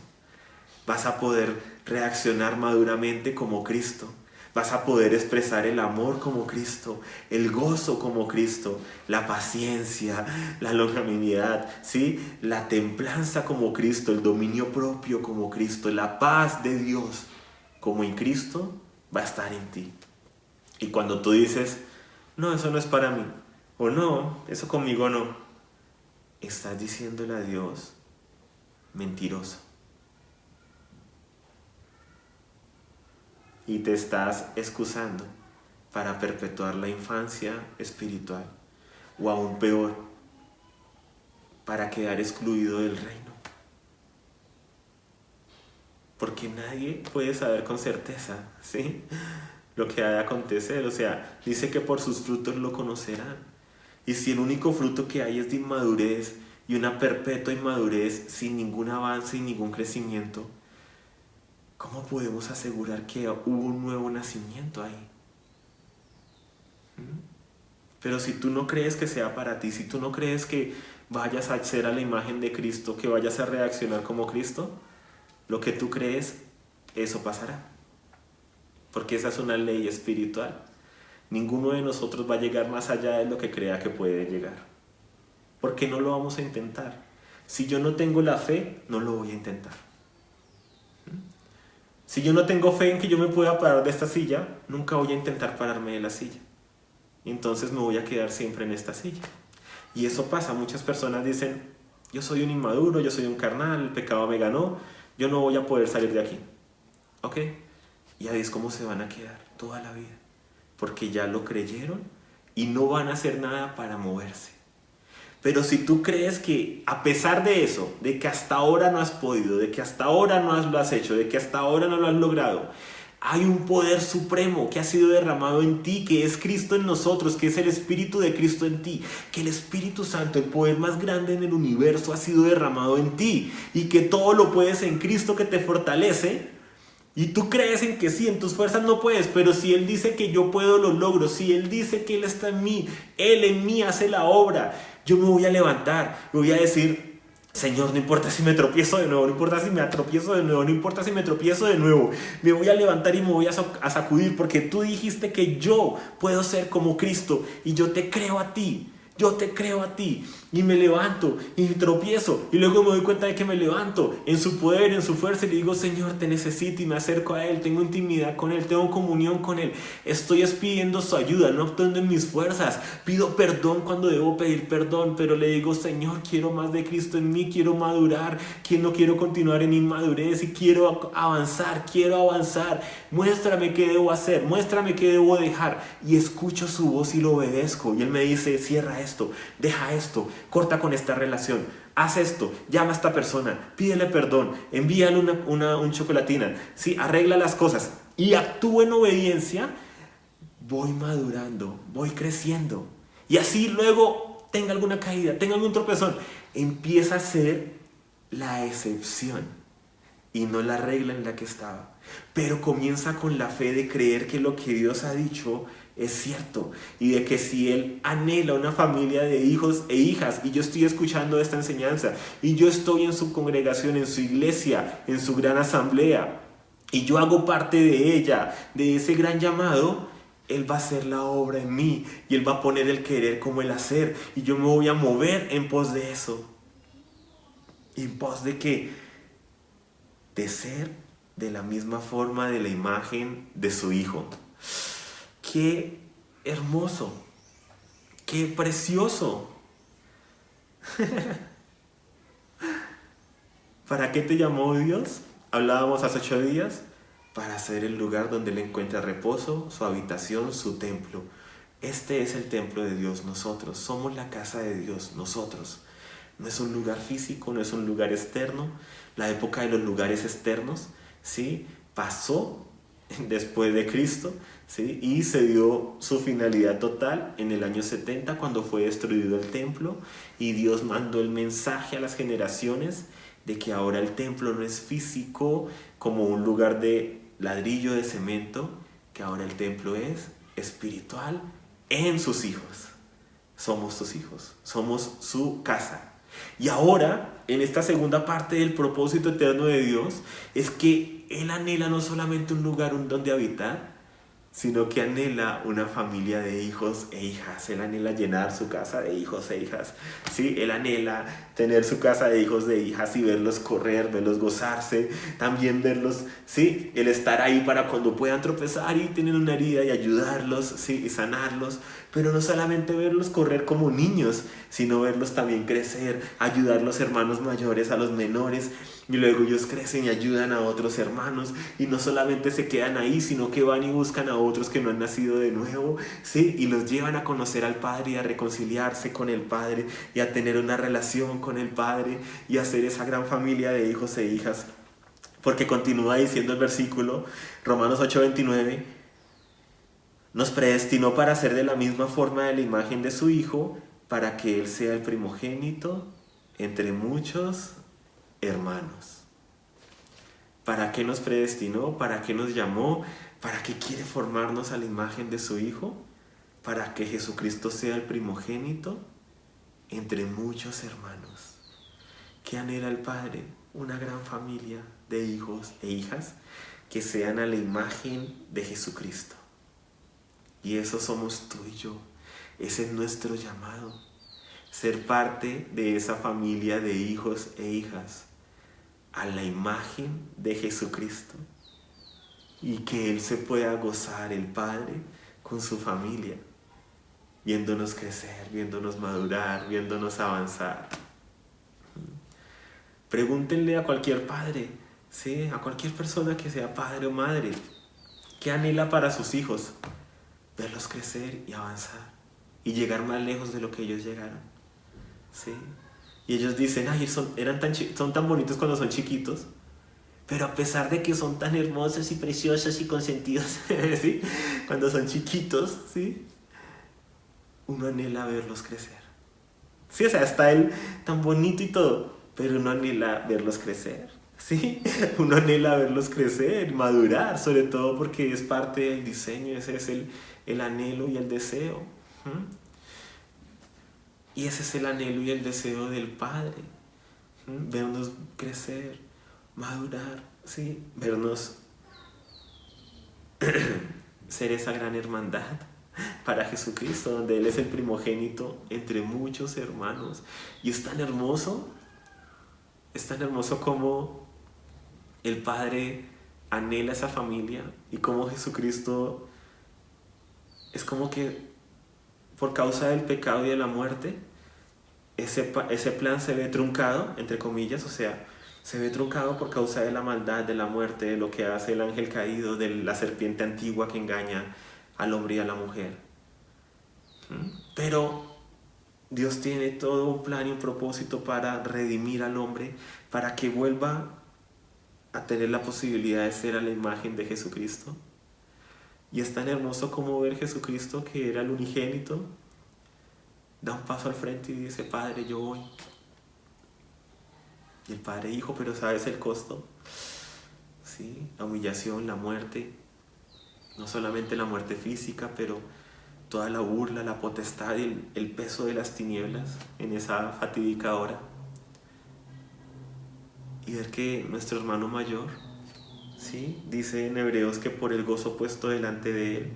Vas a poder reaccionar maduramente como Cristo. Vas a poder expresar el amor como Cristo, el gozo como Cristo, la paciencia, la longanimidad, ¿sí? La templanza como Cristo, el dominio propio como Cristo, la paz de Dios como en Cristo va a estar en ti. Y cuando tú dices, no, eso no es para mí, o no, eso conmigo no, estás diciéndole a Dios, mentiroso. Y te estás excusando para perpetuar la infancia espiritual, o aún peor, para quedar excluido del reino. Porque nadie puede saber con certeza, ¿sí?, lo que ha de acontecer. O sea, dice que por sus frutos lo conocerán. Y si el único fruto que hay es de inmadurez, y una perpetua inmadurez sin ningún avance y ningún crecimiento, ¿cómo podemos asegurar que hubo un nuevo nacimiento ahí? Pero si tú no crees que sea para ti, si tú no crees que vayas a ser a la imagen de Cristo, que vayas a reaccionar como Cristo, lo que tú crees, eso pasará. Porque esa es una ley espiritual. Ninguno de nosotros va a llegar más allá de lo que crea que puede llegar. ¿Por qué no lo vamos a intentar? Si yo no tengo la fe, no lo voy a intentar. Si yo no tengo fe en que yo me pueda parar de esta silla, nunca voy a intentar pararme de la silla. Y entonces me voy a quedar siempre en esta silla. Y eso pasa, muchas personas dicen, yo soy un inmaduro, yo soy un carnal, el pecado me ganó, yo no voy a poder salir de aquí. ¿Ok? Y ahí es como se van a quedar toda la vida. Porque ya lo creyeron y no van a hacer nada para moverse. Pero si tú crees que a pesar de eso, de que hasta ahora no has podido, de que hasta ahora no lo has hecho, de que hasta ahora no lo has logrado, hay un poder supremo que ha sido derramado en ti, que es Cristo en nosotros, que es el Espíritu de Cristo en ti, que el Espíritu Santo, el poder más grande en el universo, ha sido derramado en ti y que todo lo puedes en Cristo que te fortalece. Y tú crees en que sí, en tus fuerzas no puedes, pero si Él dice que yo puedo, lo logro. Si Él dice que Él está en mí, Él en mí hace la obra. Yo me voy a levantar, me voy a decir, Señor, no importa si me tropiezo de nuevo, no importa si me tropiezo de nuevo, no importa si me tropiezo de nuevo. Me voy a levantar y me voy a sacudir porque tú dijiste que yo puedo ser como Cristo y yo te creo a ti. Yo te creo a ti y me levanto y tropiezo y luego me doy cuenta de que me levanto en su poder, en su fuerza y le digo, Señor, te necesito y me acerco a Él, tengo intimidad con Él, tengo comunión con Él, estoy pidiendo su ayuda, no actuando en mis fuerzas, pido perdón cuando debo pedir perdón, pero le digo, Señor, quiero más de Cristo en mí, quiero madurar, que no quiero continuar en inmadurez y quiero avanzar, muéstrame qué debo hacer, muéstrame qué debo dejar y escucho su voz y lo obedezco y Él me dice, cierra esto, deja esto, corta con esta relación, haz esto, llama a esta persona, pídele perdón, envíale un chocolatina, ¿sí? Arregla las cosas y actúo en obediencia, voy madurando, voy creciendo y así luego tenga alguna caída, tenga algún tropezón, empieza a ser la excepción y no la regla en la que estaba, pero comienza con la fe de creer que lo que Dios ha dicho es cierto y de que si Él anhela una familia de hijos e hijas y yo estoy escuchando esta enseñanza y yo estoy en su congregación, en su iglesia, en su gran asamblea y yo hago parte de ella, de ese gran llamado, Él va a hacer la obra en mí y Él va a poner el querer como el hacer y yo me voy a mover en pos de eso, en pos de que de ser de la misma forma de la imagen de su Hijo. ¡Qué hermoso! ¡Qué precioso! ¿Para qué te llamó Dios? Hablábamos hace 8 días. Para ser el lugar donde Él encuentra reposo, su habitación, su templo. Este es el templo de Dios, nosotros. Somos la casa de Dios, nosotros. No es un lugar físico, no es un lugar externo. La época de los lugares externos, ¿sí?, pasó después de Cristo, ¿sí?, y se dio su finalidad total en el año 70 cuando fue destruido el templo y Dios mandó el mensaje a las generaciones de que ahora el templo no es físico como un lugar de ladrillo de cemento, que ahora el templo es espiritual en sus hijos. Somos sus hijos, somos su casa. Y ahora, en esta segunda parte del propósito eterno de Dios, es que Él anhela no solamente un lugar donde habitar, sino que anhela una familia de hijos e hijas. Él anhela llenar su casa de hijos e hijas, ¿sí? Él anhela tener su casa de hijos e hijas y verlos correr, verlos gozarse, también verlos, ¿sí?, el estar ahí para cuando puedan tropezar y tienen una herida y ayudarlos, ¿sí?, y sanarlos. Pero no solamente verlos correr como niños, sino verlos también crecer, ayudar a los hermanos mayores, a los menores, y luego ellos crecen y ayudan a otros hermanos, y no solamente se quedan ahí, sino que van y buscan a otros que no han nacido de nuevo, ¿sí?, y los llevan a conocer al Padre y a reconciliarse con el Padre y a tener una relación con el Padre y a ser esa gran familia de hijos e hijas. Porque continúa diciendo el versículo, Romanos 8:29, nos predestinó para ser de la misma forma de la imagen de su Hijo, para que Él sea el primogénito entre muchos hermanos. ¿Para qué nos predestinó? ¿Para qué nos llamó? ¿Para qué quiere formarnos a la imagen de su Hijo? Para que Jesucristo sea el primogénito entre muchos hermanos. ¿Qué anhela el Padre? Una gran familia de hijos e hijas que sean a la imagen de Jesucristo. Y eso somos tú y yo. Ese es nuestro llamado. Ser parte de esa familia de hijos e hijas a la imagen de Jesucristo. Y que Él se pueda gozar, el Padre, con su familia. Viéndonos crecer, viéndonos madurar, viéndonos avanzar. Pregúntenle a cualquier padre, ¿sí? A cualquier persona que sea padre o madre, ¿qué anhela para sus hijos? Verlos crecer y avanzar y llegar más lejos de lo que ellos llegaron, ¿sí? Y ellos dicen, ay, son tan bonitos cuando son chiquitos, pero a pesar de que son tan hermosos y preciosos y consentidos, ¿sí? Cuando son chiquitos, ¿sí? Uno anhela verlos crecer. Sí, o sea, está él tan bonito y todo, pero uno anhela verlos crecer, ¿sí? Uno anhela verlos crecer, madurar, sobre todo porque es parte del diseño, ese es el anhelo y el deseo. Y ese es el anhelo y el deseo del Padre, vernos crecer, madurar, ¿sí? Vernos ser esa gran hermandad para Jesucristo, donde Él es el primogénito entre muchos hermanos. Y es tan hermoso como el Padre anhela esa familia y como Jesucristo es como que por causa del pecado y de la muerte, ese plan se ve truncado, entre comillas, o sea, se ve truncado por causa de la maldad, de la muerte, de lo que hace el ángel caído, de la serpiente antigua que engaña al hombre y a la mujer. Pero Dios tiene todo un plan y un propósito para redimir al hombre, para que vuelva a tener la posibilidad de ser a la imagen de Jesucristo. Y es tan hermoso como ver Jesucristo, que era el unigénito, da un paso al frente y dice, Padre, yo voy. Y el Padre dijo, pero ¿sabes el costo? ¿Sí? La humillación, la muerte, no solamente la muerte física, pero toda la burla, la potestad y el peso de las tinieblas en esa fatídica hora. Y ver que nuestro hermano mayor, ¿sí? Dice en Hebreos que por el gozo puesto delante de él,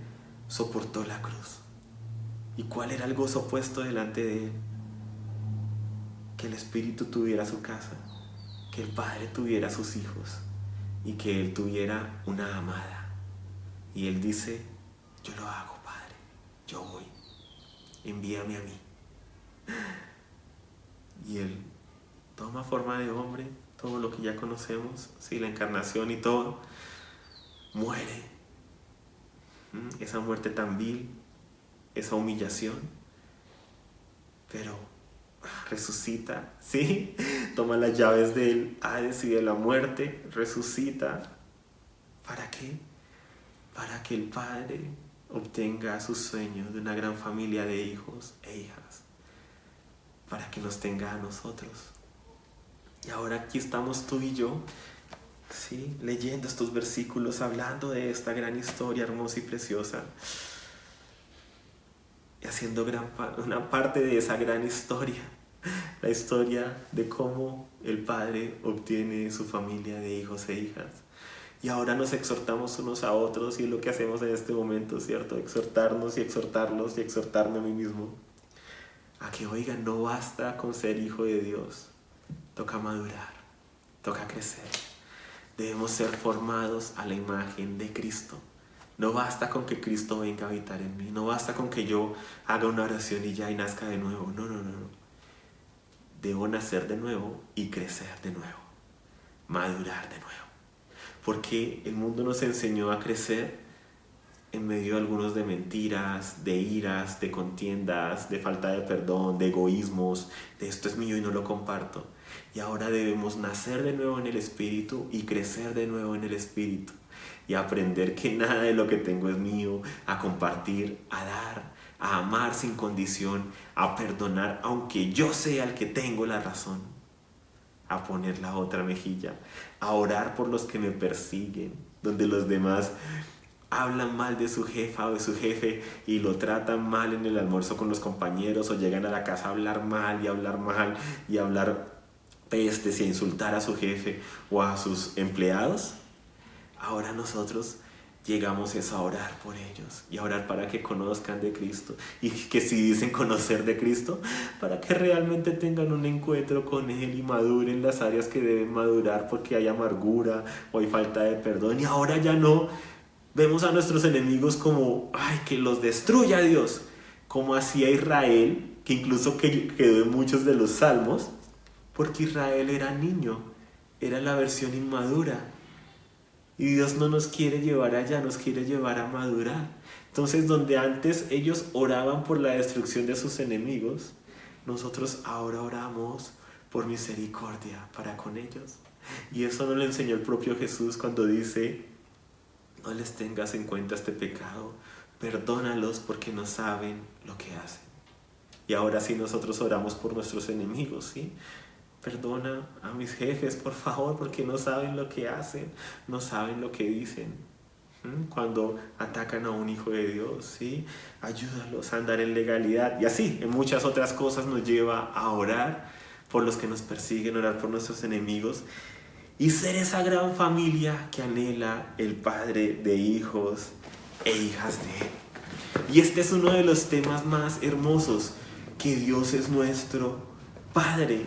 soportó la cruz. ¿Y cuál era el gozo puesto delante de él? Que el Espíritu tuviera su casa, que el Padre tuviera sus hijos y que él tuviera una amada. Y él dice, yo lo hago, Padre, yo voy, envíame a mí. Y él toma forma de hombre, todo lo que ya conocemos, ¿sí? La encarnación y todo, muere. Esa muerte tan vil, esa humillación, pero resucita, ¿sí? Toma las llaves del Hades y de la muerte, resucita. ¿Para qué? Para que el Padre obtenga sus sueños de una gran familia de hijos e hijas, para que nos tenga a nosotros. Y ahora aquí estamos tú y yo, ¿sí? Leyendo estos versículos, hablando de esta gran historia hermosa y preciosa, y haciendo una parte de esa gran historia, la historia de cómo el Padre obtiene su familia de hijos e hijas. Y ahora nos exhortamos unos a otros, y es lo que hacemos en este momento, ¿cierto? Exhortarnos y exhortarlos y exhortarme a mí mismo a que, oigan, no basta con ser hijo de Dios, toca madurar, toca crecer. Debemos ser formados a la imagen de Cristo. No basta con que Cristo venga a habitar en mí, no basta con que yo haga una oración y ya y nazca de nuevo. No. Debo nacer de nuevo y crecer de nuevo, madurar de nuevo. Porque el mundo nos enseñó a crecer en medio de algunos de mentiras, de iras, de contiendas, de falta de perdón, de egoísmos, de esto es mío y no lo comparto. Y ahora debemos nacer de nuevo en el Espíritu y crecer de nuevo en el Espíritu. Y aprender que nada de lo que tengo es mío, a compartir, a dar, a amar sin condición, a perdonar, aunque yo sea el que tengo la razón. a poner la otra mejilla, a orar por los que me persiguen, donde los demás hablan mal de su jefa o de su jefe y lo tratan mal en el almuerzo con los compañeros, o llegan a la casa a hablar mal y hablar pestes y a insultar a su jefe o a sus empleados. Ahora nosotros llegamos a orar por ellos y a orar para que conozcan de Cristo, y que si dicen conocer de Cristo, para que realmente tengan un encuentro con Él y maduren las áreas que deben madurar, porque hay amargura o hay falta de perdón. Y ahora ya no vemos a nuestros enemigos como que los destruya Dios, como hacía Israel, que incluso quedó en muchos de los salmos, porque Israel era niño, era la versión inmadura. Y Dios no nos quiere llevar allá, nos quiere llevar a madurar. Entonces, donde antes ellos oraban por la destrucción de sus enemigos, nosotros ahora oramos por misericordia para con ellos. Y eso nos lo enseñó el propio Jesús cuando dice: no les tengas en cuenta este pecado, perdónalos porque no saben lo que hacen. Y ahora sí nosotros oramos por nuestros enemigos, ¿sí? Perdona a mis jefes, por favor, porque no saben lo que hacen, no saben lo que dicen. Cuando atacan a un hijo de Dios, ¿sí? Ayúdalos a andar en legalidad. Y así, en muchas otras cosas nos lleva a orar por los que nos persiguen, orar por nuestros enemigos y ser esa gran familia que anhela el Padre de hijos e hijas de Él. Y este es uno de los temas más hermosos, que Dios es nuestro Padre.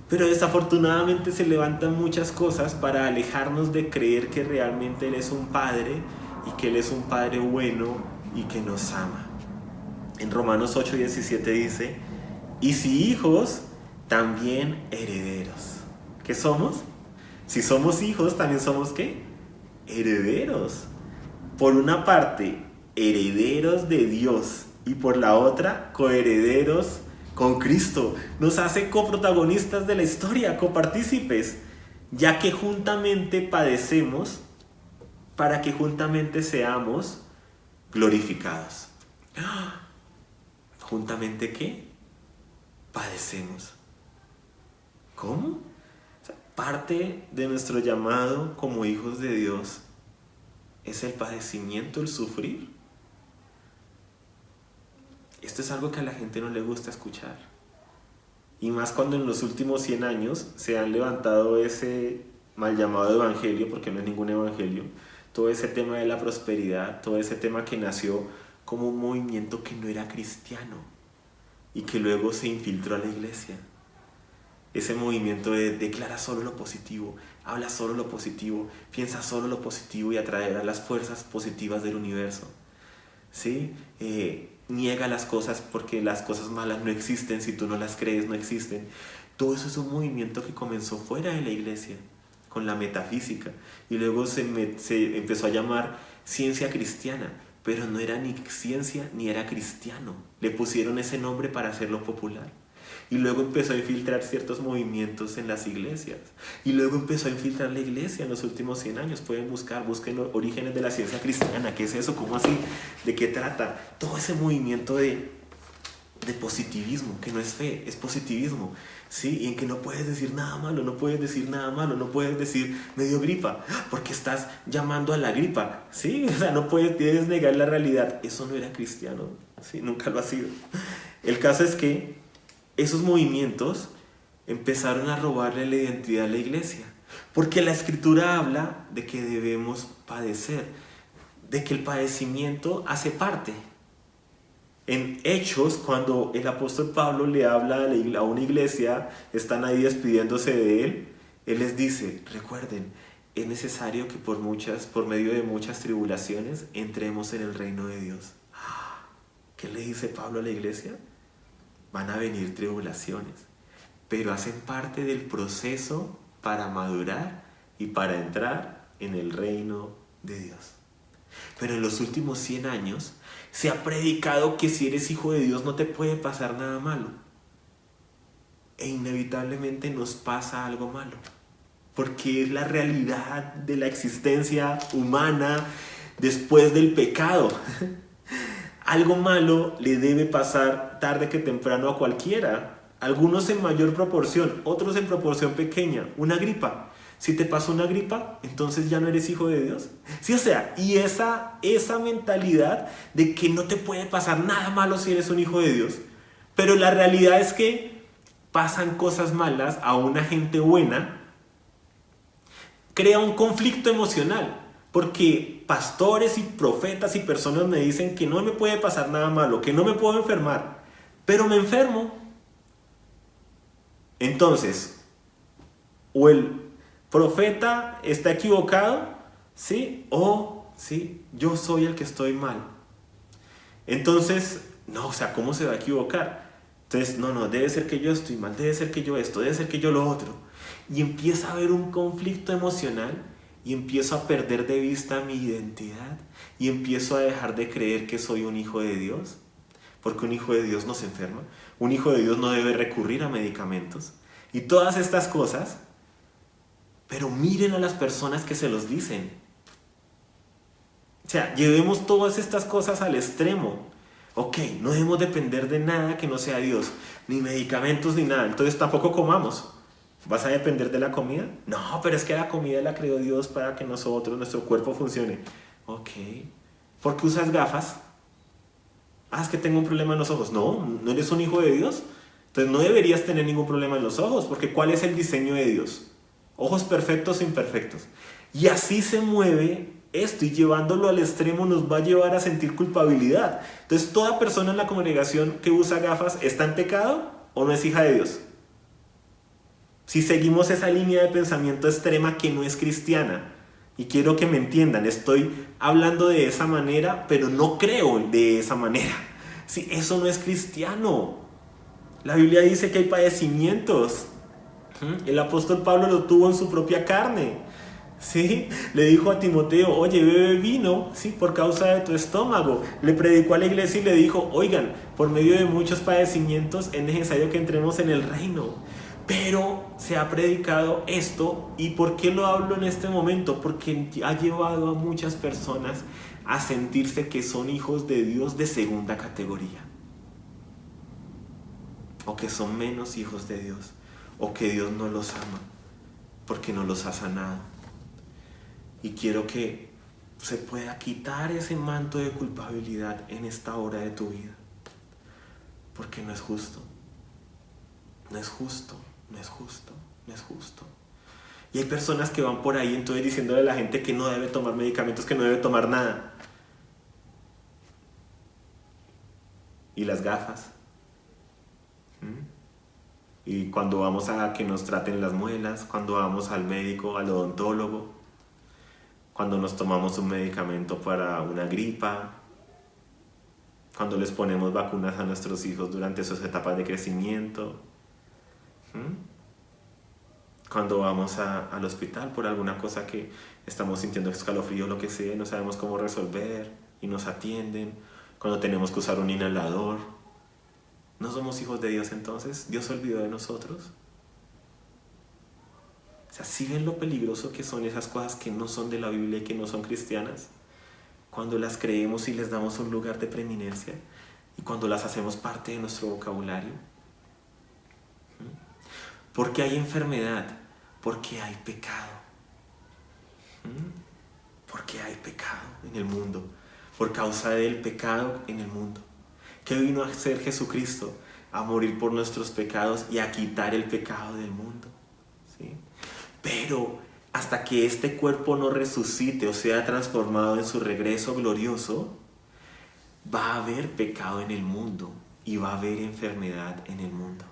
Pero desafortunadamente se levantan muchas cosas para alejarnos de creer que realmente Él es un Padre, y que Él es un Padre bueno y que nos ama. En Romanos 8:17 dice: y si hijos, también herederos. ¿Qué somos? Si somos hijos, también somos ¿qué? Herederos. Por una parte, herederos de Dios, y por la otra, coherederos con Cristo. Nos hace coprotagonistas de la historia, copartícipes, ya que juntamente padecemos para que juntamente seamos glorificados. ¿Juntamente qué? Padecemos. ¿Cómo? Parte de nuestro llamado como hijos de Dios es el padecimiento, el sufrir. Esto es algo que a la gente no le gusta escuchar. Y más cuando en los últimos 100 años se han levantado ese mal llamado evangelio, porque no es ningún evangelio, todo ese tema de la prosperidad, todo ese tema que nació como un movimiento que no era cristiano y que luego se infiltró a la iglesia. Ese movimiento de declara solo lo positivo, habla solo lo positivo, piensa solo lo positivo y atraerá las fuerzas positivas del universo. ¿Sí? Niega las cosas porque las cosas malas no existen, si tú no las crees no existen. Todo eso es un movimiento que comenzó fuera de la iglesia, con la metafísica, y luego se empezó a llamar ciencia cristiana, pero no era ni ciencia ni era cristiano. Le pusieron ese nombre para hacerlo popular. Y luego empezó a infiltrar ciertos movimientos en las iglesias. Y luego empezó a infiltrar la iglesia en los últimos 100 años. Busquen los orígenes de la ciencia cristiana. ¿Qué es eso? ¿Cómo así? ¿De qué trata? Todo ese movimiento de positivismo, que no es fe, es positivismo. ¿Sí? Y en que no puedes decir nada malo, no puedes decir me dio gripa, porque estás llamando a la gripa. ¿Sí? O sea, debes negar la realidad. Eso no era cristiano. ¿Sí? Nunca lo ha sido. El caso es que esos movimientos empezaron a robarle la identidad a la iglesia, porque la escritura habla de que debemos padecer, de que el padecimiento hace parte. En Hechos, cuando el apóstol Pablo le habla a una iglesia, están ahí despidiéndose de él les dice: recuerden, es necesario que por medio de muchas tribulaciones entremos en el reino de Dios. ¿Qué le dice Pablo a la iglesia? Van a venir tribulaciones, pero hacen parte del proceso para madurar y para entrar en el reino de Dios. Pero en los últimos 100 años se ha predicado que si eres hijo de Dios no te puede pasar nada malo. E inevitablemente nos pasa algo malo, porque es la realidad de la existencia humana después del pecado. Algo malo le debe pasar tarde que temprano a cualquiera. algunos en mayor proporción, otros en proporción pequeña. Una gripa. Si te pasó una gripa, entonces ya no eres hijo de Dios. Sí, o sea, y esa mentalidad de que no te puede pasar nada malo si eres un hijo de Dios. Pero la realidad es que pasan cosas malas a una gente buena, crea un conflicto emocional. Porque pastores y profetas y personas me dicen que no me puede pasar nada malo, que no me puedo enfermar, pero me enfermo. Entonces, o el profeta está equivocado, ¿sí? O, ¿sí? Yo soy el que estoy mal. Entonces, no, o sea, ¿cómo se va a equivocar? Entonces, no, debe ser que yo estoy mal, debe ser que yo esto, debe ser que yo lo otro. Y empieza a haber un conflicto emocional y empiezo a perder de vista mi identidad y empiezo a dejar de creer que soy un hijo de Dios. Porque un hijo de Dios no se enferma, un hijo de Dios no debe recurrir a medicamentos. Y todas estas cosas, pero miren a las personas que se los dicen. O sea, llevemos todas estas cosas al extremo. Ok, no debemos depender de nada que no sea Dios, ni medicamentos ni nada, entonces tampoco comamos. ¿Vas a depender de la comida? No, pero es que la comida la creó Dios para que nosotros, nuestro cuerpo funcione. Ok. ¿Por qué usas gafas? Ah, es que tengo un problema en los ojos. No, no eres un hijo de Dios. Entonces no deberías tener ningún problema en los ojos, porque ¿cuál es el diseño de Dios? Ojos perfectos e imperfectos. Y así se mueve esto, y llevándolo al extremo nos va a llevar a sentir culpabilidad. Entonces, ¿toda persona en la congregación que usa gafas está en pecado o no es hija de Dios? Si seguimos esa línea de pensamiento extrema que no es cristiana, y quiero que me entiendan, estoy hablando de esa manera, pero no creo de esa manera. Sí, eso no es cristiano. La Biblia dice que hay padecimientos. El apóstol Pablo lo tuvo en su propia carne. ¿Sí? Le dijo a Timoteo, oye, bebe vino, ¿sí? Por causa de tu estómago. Le predicó a la iglesia y le dijo, oigan, por medio de muchos padecimientos es necesario que entremos en el reino. Pero se ha predicado esto. ¿Y por qué lo hablo en este momento? Porque ha llevado a muchas personas a sentirse que son hijos de Dios de segunda categoría, o que son menos hijos de Dios, o que Dios no los ama porque no los ha sanado. Y quiero que se pueda quitar ese manto de culpabilidad en esta hora de tu vida, porque no es justo. No es justo, no es justo, no es justo. Y hay personas que van por ahí entonces diciéndole a la gente que no debe tomar medicamentos, que no debe tomar nada. Y las gafas. Y cuando vamos a que nos traten las muelas, cuando vamos al médico, al odontólogo, cuando nos tomamos un medicamento para una gripa, cuando les ponemos vacunas a nuestros hijos durante sus etapas de crecimiento, cuando vamos al hospital por alguna cosa que estamos sintiendo escalofrío o lo que sea, no sabemos cómo resolver y nos atienden, cuando tenemos que usar un inhalador. ¿No somos hijos de Dios entonces? ¿Dios se olvidó de nosotros? O sea, ¿sí ven lo peligroso que son esas cosas que no son de la Biblia y que no son cristianas? Cuando las creemos y les damos un lugar de preeminencia y cuando las hacemos parte de nuestro vocabulario. ¿Por qué hay enfermedad? Porque hay pecado. Porque hay pecado en el mundo. Por causa del pecado en el mundo. ¿Qué vino a hacer Jesucristo? A morir por nuestros pecados y a quitar el pecado del mundo. ¿Sí? Pero hasta que este cuerpo no resucite o sea transformado en su regreso glorioso, va a haber pecado en el mundo y va a haber enfermedad en el mundo.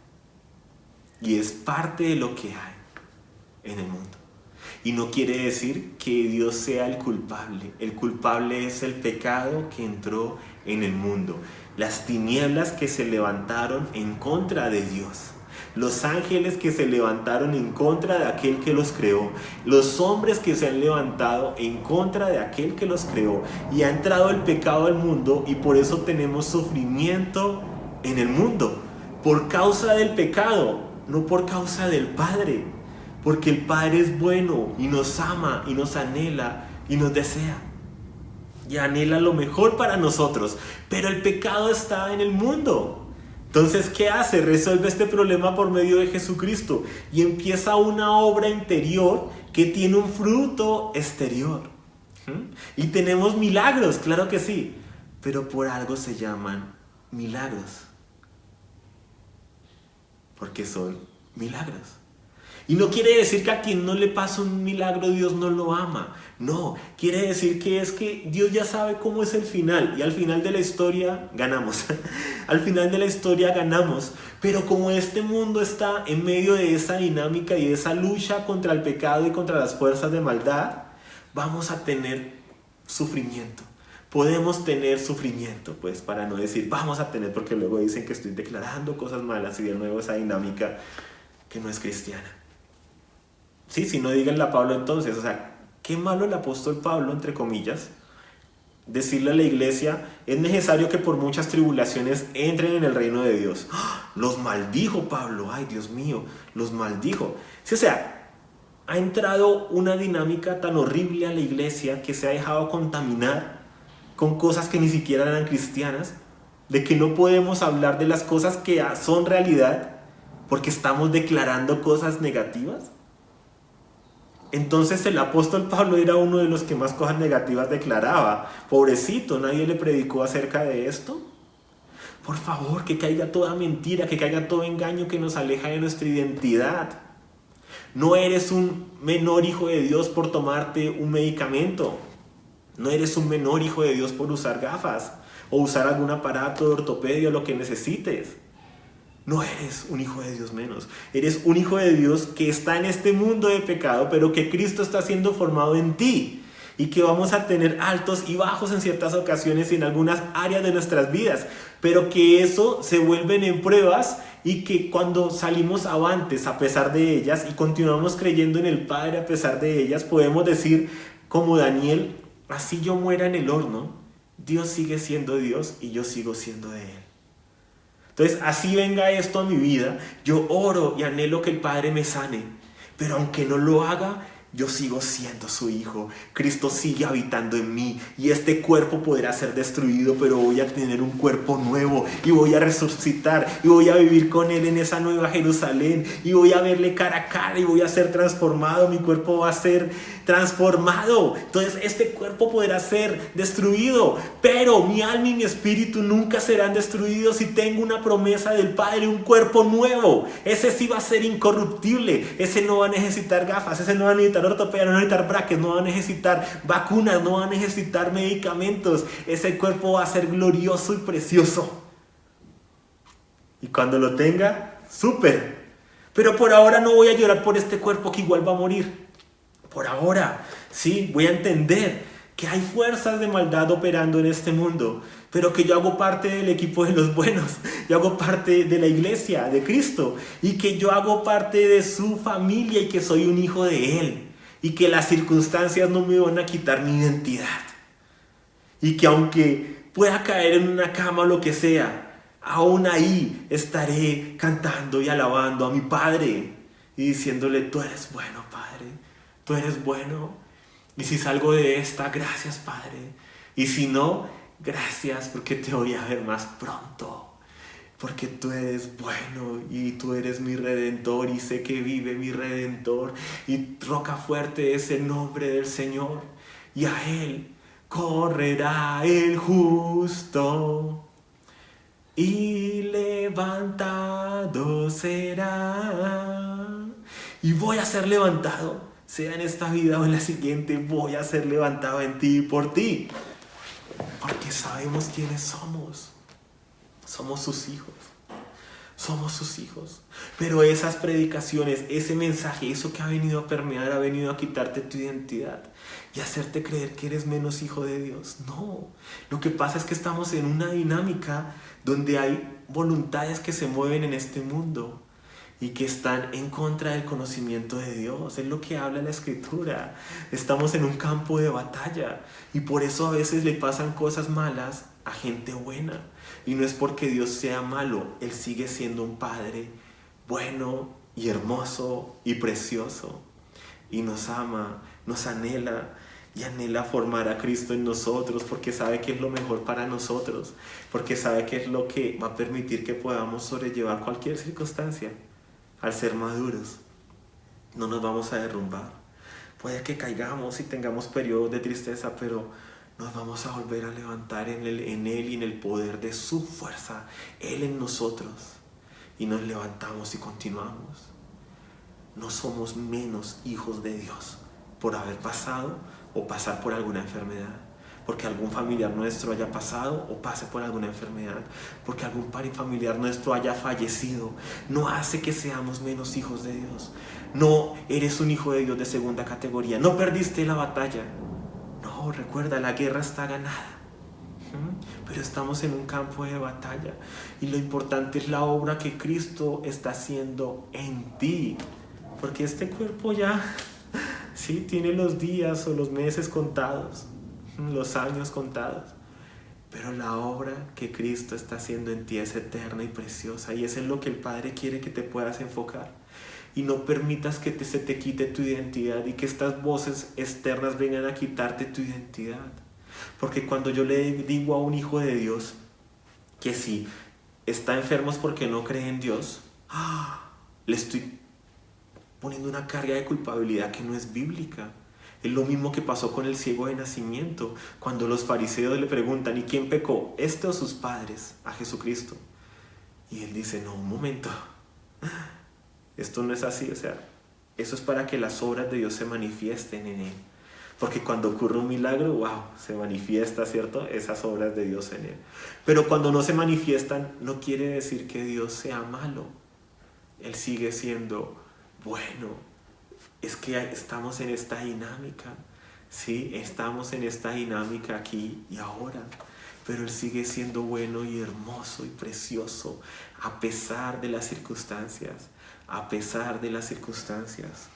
Y es parte de lo que hay en el mundo. Y no quiere decir que Dios sea el culpable. El culpable es el pecado que entró en el mundo. Las tinieblas que se levantaron en contra de Dios. Los ángeles que se levantaron en contra de aquel que los creó. Los hombres que se han levantado en contra de aquel que los creó. Y ha entrado el pecado al mundo y por eso tenemos sufrimiento en el mundo. Por causa del pecado. No por causa del Padre, porque el Padre es bueno y nos ama y nos anhela y nos desea y anhela lo mejor para nosotros, pero el pecado está en el mundo. Entonces, ¿qué hace? Resuelve este problema por medio de Jesucristo y empieza una obra interior que tiene un fruto exterior. Y tenemos milagros, claro que sí, pero por algo se llaman milagros, porque son milagros. Y no quiere decir que a quien no le pasa un milagro Dios no lo ama. No, quiere decir que es que Dios ya sabe cómo es el final. Y al final de la historia ganamos. Al final de la historia ganamos. Pero como este mundo está en medio de esa dinámica y de esa lucha contra el pecado y contra las fuerzas de maldad, vamos a tener sufrimiento. Podemos tener sufrimiento, pues, para no decir vamos a tener, porque luego dicen que estoy declarando cosas malas y de nuevo esa dinámica que no es cristiana. Sí, si no, díganle a Pablo entonces, o sea, qué malo el apóstol Pablo, entre comillas, decirle a la iglesia, es necesario que por muchas tribulaciones entren en el reino de Dios. ¡Oh! Los maldijo Pablo, ay Dios mío, los maldijo. Sí, o sea, ha entrado una dinámica tan horrible a la iglesia que se ha dejado contaminar con cosas que ni siquiera eran cristianas, de que no podemos hablar de las cosas que son realidad porque estamos declarando cosas negativas. Entonces el apóstol Pablo era uno de los que más cosas negativas declaraba. Pobrecito, nadie le predicó acerca de esto. Por favor, que caiga toda mentira, que caiga todo engaño que nos aleja de nuestra identidad. No eres un menor hijo de Dios por tomarte un medicamento. No eres un menor hijo de Dios por usar gafas o usar algún aparato de ortopedia o lo que necesites. No eres un hijo de Dios menos. Eres un hijo de Dios que está en este mundo de pecado, pero que Cristo está siendo formado en ti. Y que vamos a tener altos y bajos en ciertas ocasiones y en algunas áreas de nuestras vidas. Pero que eso se vuelven en pruebas y que cuando salimos avantes a pesar de ellas y continuamos creyendo en el Padre a pesar de ellas, podemos decir como Daniel, así yo muera en el horno, Dios sigue siendo Dios y yo sigo siendo de Él. Entonces, así venga esto a mi vida, yo oro y anhelo que el Padre me sane, pero aunque no lo haga, yo sigo siendo su hijo. Cristo sigue habitando en mí y este cuerpo podrá ser destruido, pero voy a tener un cuerpo nuevo y voy a resucitar y voy a vivir con Él en esa nueva Jerusalén y voy a verle cara a cara y voy a ser transformado, mi cuerpo va a ser transformado. Entonces este cuerpo podrá ser destruido, pero mi alma y mi espíritu nunca serán destruidos si tengo una promesa del Padre, un cuerpo nuevo. Ese sí va a ser incorruptible, ese no va a necesitar gafas, ese no va a necesitar ortopedia, no va a necesitar brackets, no va a necesitar vacunas, no va a necesitar medicamentos. Ese cuerpo va a ser glorioso y precioso. Y cuando lo tenga, súper. Pero por ahora no voy a llorar por este cuerpo que igual va a morir. Por ahora, sí, voy a entender que hay fuerzas de maldad operando en este mundo, pero que yo hago parte del equipo de los buenos, yo hago parte de la iglesia de Cristo y que yo hago parte de su familia y que soy un hijo de Él y que las circunstancias no me van a quitar mi identidad y que aunque pueda caer en una cama o lo que sea, aún ahí estaré cantando y alabando a mi Padre y diciéndole, tú eres bueno, Padre, tú eres bueno. Y si salgo de esta, gracias, Padre. Y si no, gracias porque te voy a ver más pronto. Porque tú eres bueno y tú eres mi Redentor y sé que vive mi Redentor. Y roca fuerte es el nombre del Señor. Y a Él correrá el justo y levantado será. Y voy a ser levantado. Sea en esta vida o en la siguiente, voy a ser levantado en ti y por ti. Porque sabemos quiénes somos. Somos sus hijos. Somos sus hijos. Pero esas predicaciones, ese mensaje, eso que ha venido a permear, ha venido a quitarte tu identidad y hacerte creer que eres menos hijo de Dios. No. Lo que pasa es que estamos en una dinámica donde hay voluntades que se mueven en este mundo y que están en contra del conocimiento de Dios. Es lo que habla la Escritura. Estamos en un campo de batalla y por eso a veces le pasan cosas malas a gente buena. Y no es porque Dios sea malo, Él sigue siendo un Padre bueno y hermoso y precioso. Y nos ama, nos anhela y anhela formar a Cristo en nosotros porque sabe que es lo mejor para nosotros, porque sabe que es lo que va a permitir que podamos sobrellevar cualquier circunstancia. Al ser maduros, no nos vamos a derrumbar. Puede que caigamos y tengamos periodos de tristeza, pero nos vamos a volver a levantar en Él y en el poder de su fuerza, Él en nosotros. Y nos levantamos y continuamos. No somos menos hijos de Dios por haber pasado o pasar por alguna enfermedad, porque algún familiar nuestro haya pasado o pase por alguna enfermedad, porque algún familiar nuestro haya fallecido, no hace que seamos menos hijos de Dios. No eres un hijo de Dios de segunda categoría, no perdiste la batalla. No, recuerda, la guerra está ganada, pero estamos en un campo de batalla y lo importante es la obra que Cristo está haciendo en ti, porque este cuerpo ya sí tiene los días o los meses contados, los años contados, pero la obra que Cristo está haciendo en ti es eterna y preciosa, y es en lo que el Padre quiere que te puedas enfocar. Y no permitas que se te quite tu identidad y que estas voces externas vengan a quitarte tu identidad. Porque cuando yo le digo a un hijo de Dios que si está enfermo es porque no cree en Dios, le estoy poniendo una carga de culpabilidad que no es bíblica. Es lo mismo que pasó con el ciego de nacimiento, cuando los fariseos le preguntan: ¿y quién pecó, este o sus padres? A Jesucristo. Y él dice: no, un momento, esto no es así. O sea, eso es para que las obras de Dios se manifiesten en él. Porque cuando ocurre un milagro, wow, se manifiesta, ¿cierto? Esas obras de Dios en él. Pero cuando no se manifiestan, no quiere decir que Dios sea malo. Él sigue siendo bueno. Es que estamos en esta dinámica, ¿sí? Estamos en esta dinámica aquí y ahora. Pero Él sigue siendo bueno y hermoso y precioso a pesar de las circunstancias. A pesar de las circunstancias.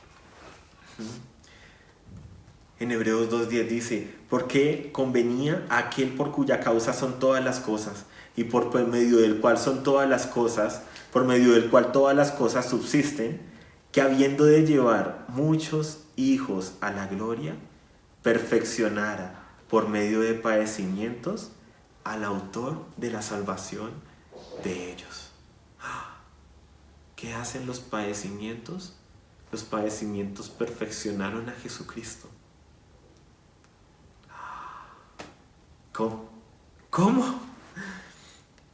En Hebreos 2:10 dice: porque convenía a aquel por cuya causa son todas las cosas, y por medio del cual son todas las cosas, por medio del cual todas las cosas subsisten, que habiendo de llevar muchos hijos a la gloria, perfeccionara por medio de padecimientos al autor de la salvación de ellos. ¿Qué hacen los padecimientos? Los padecimientos perfeccionaron a Jesucristo. ¿Cómo?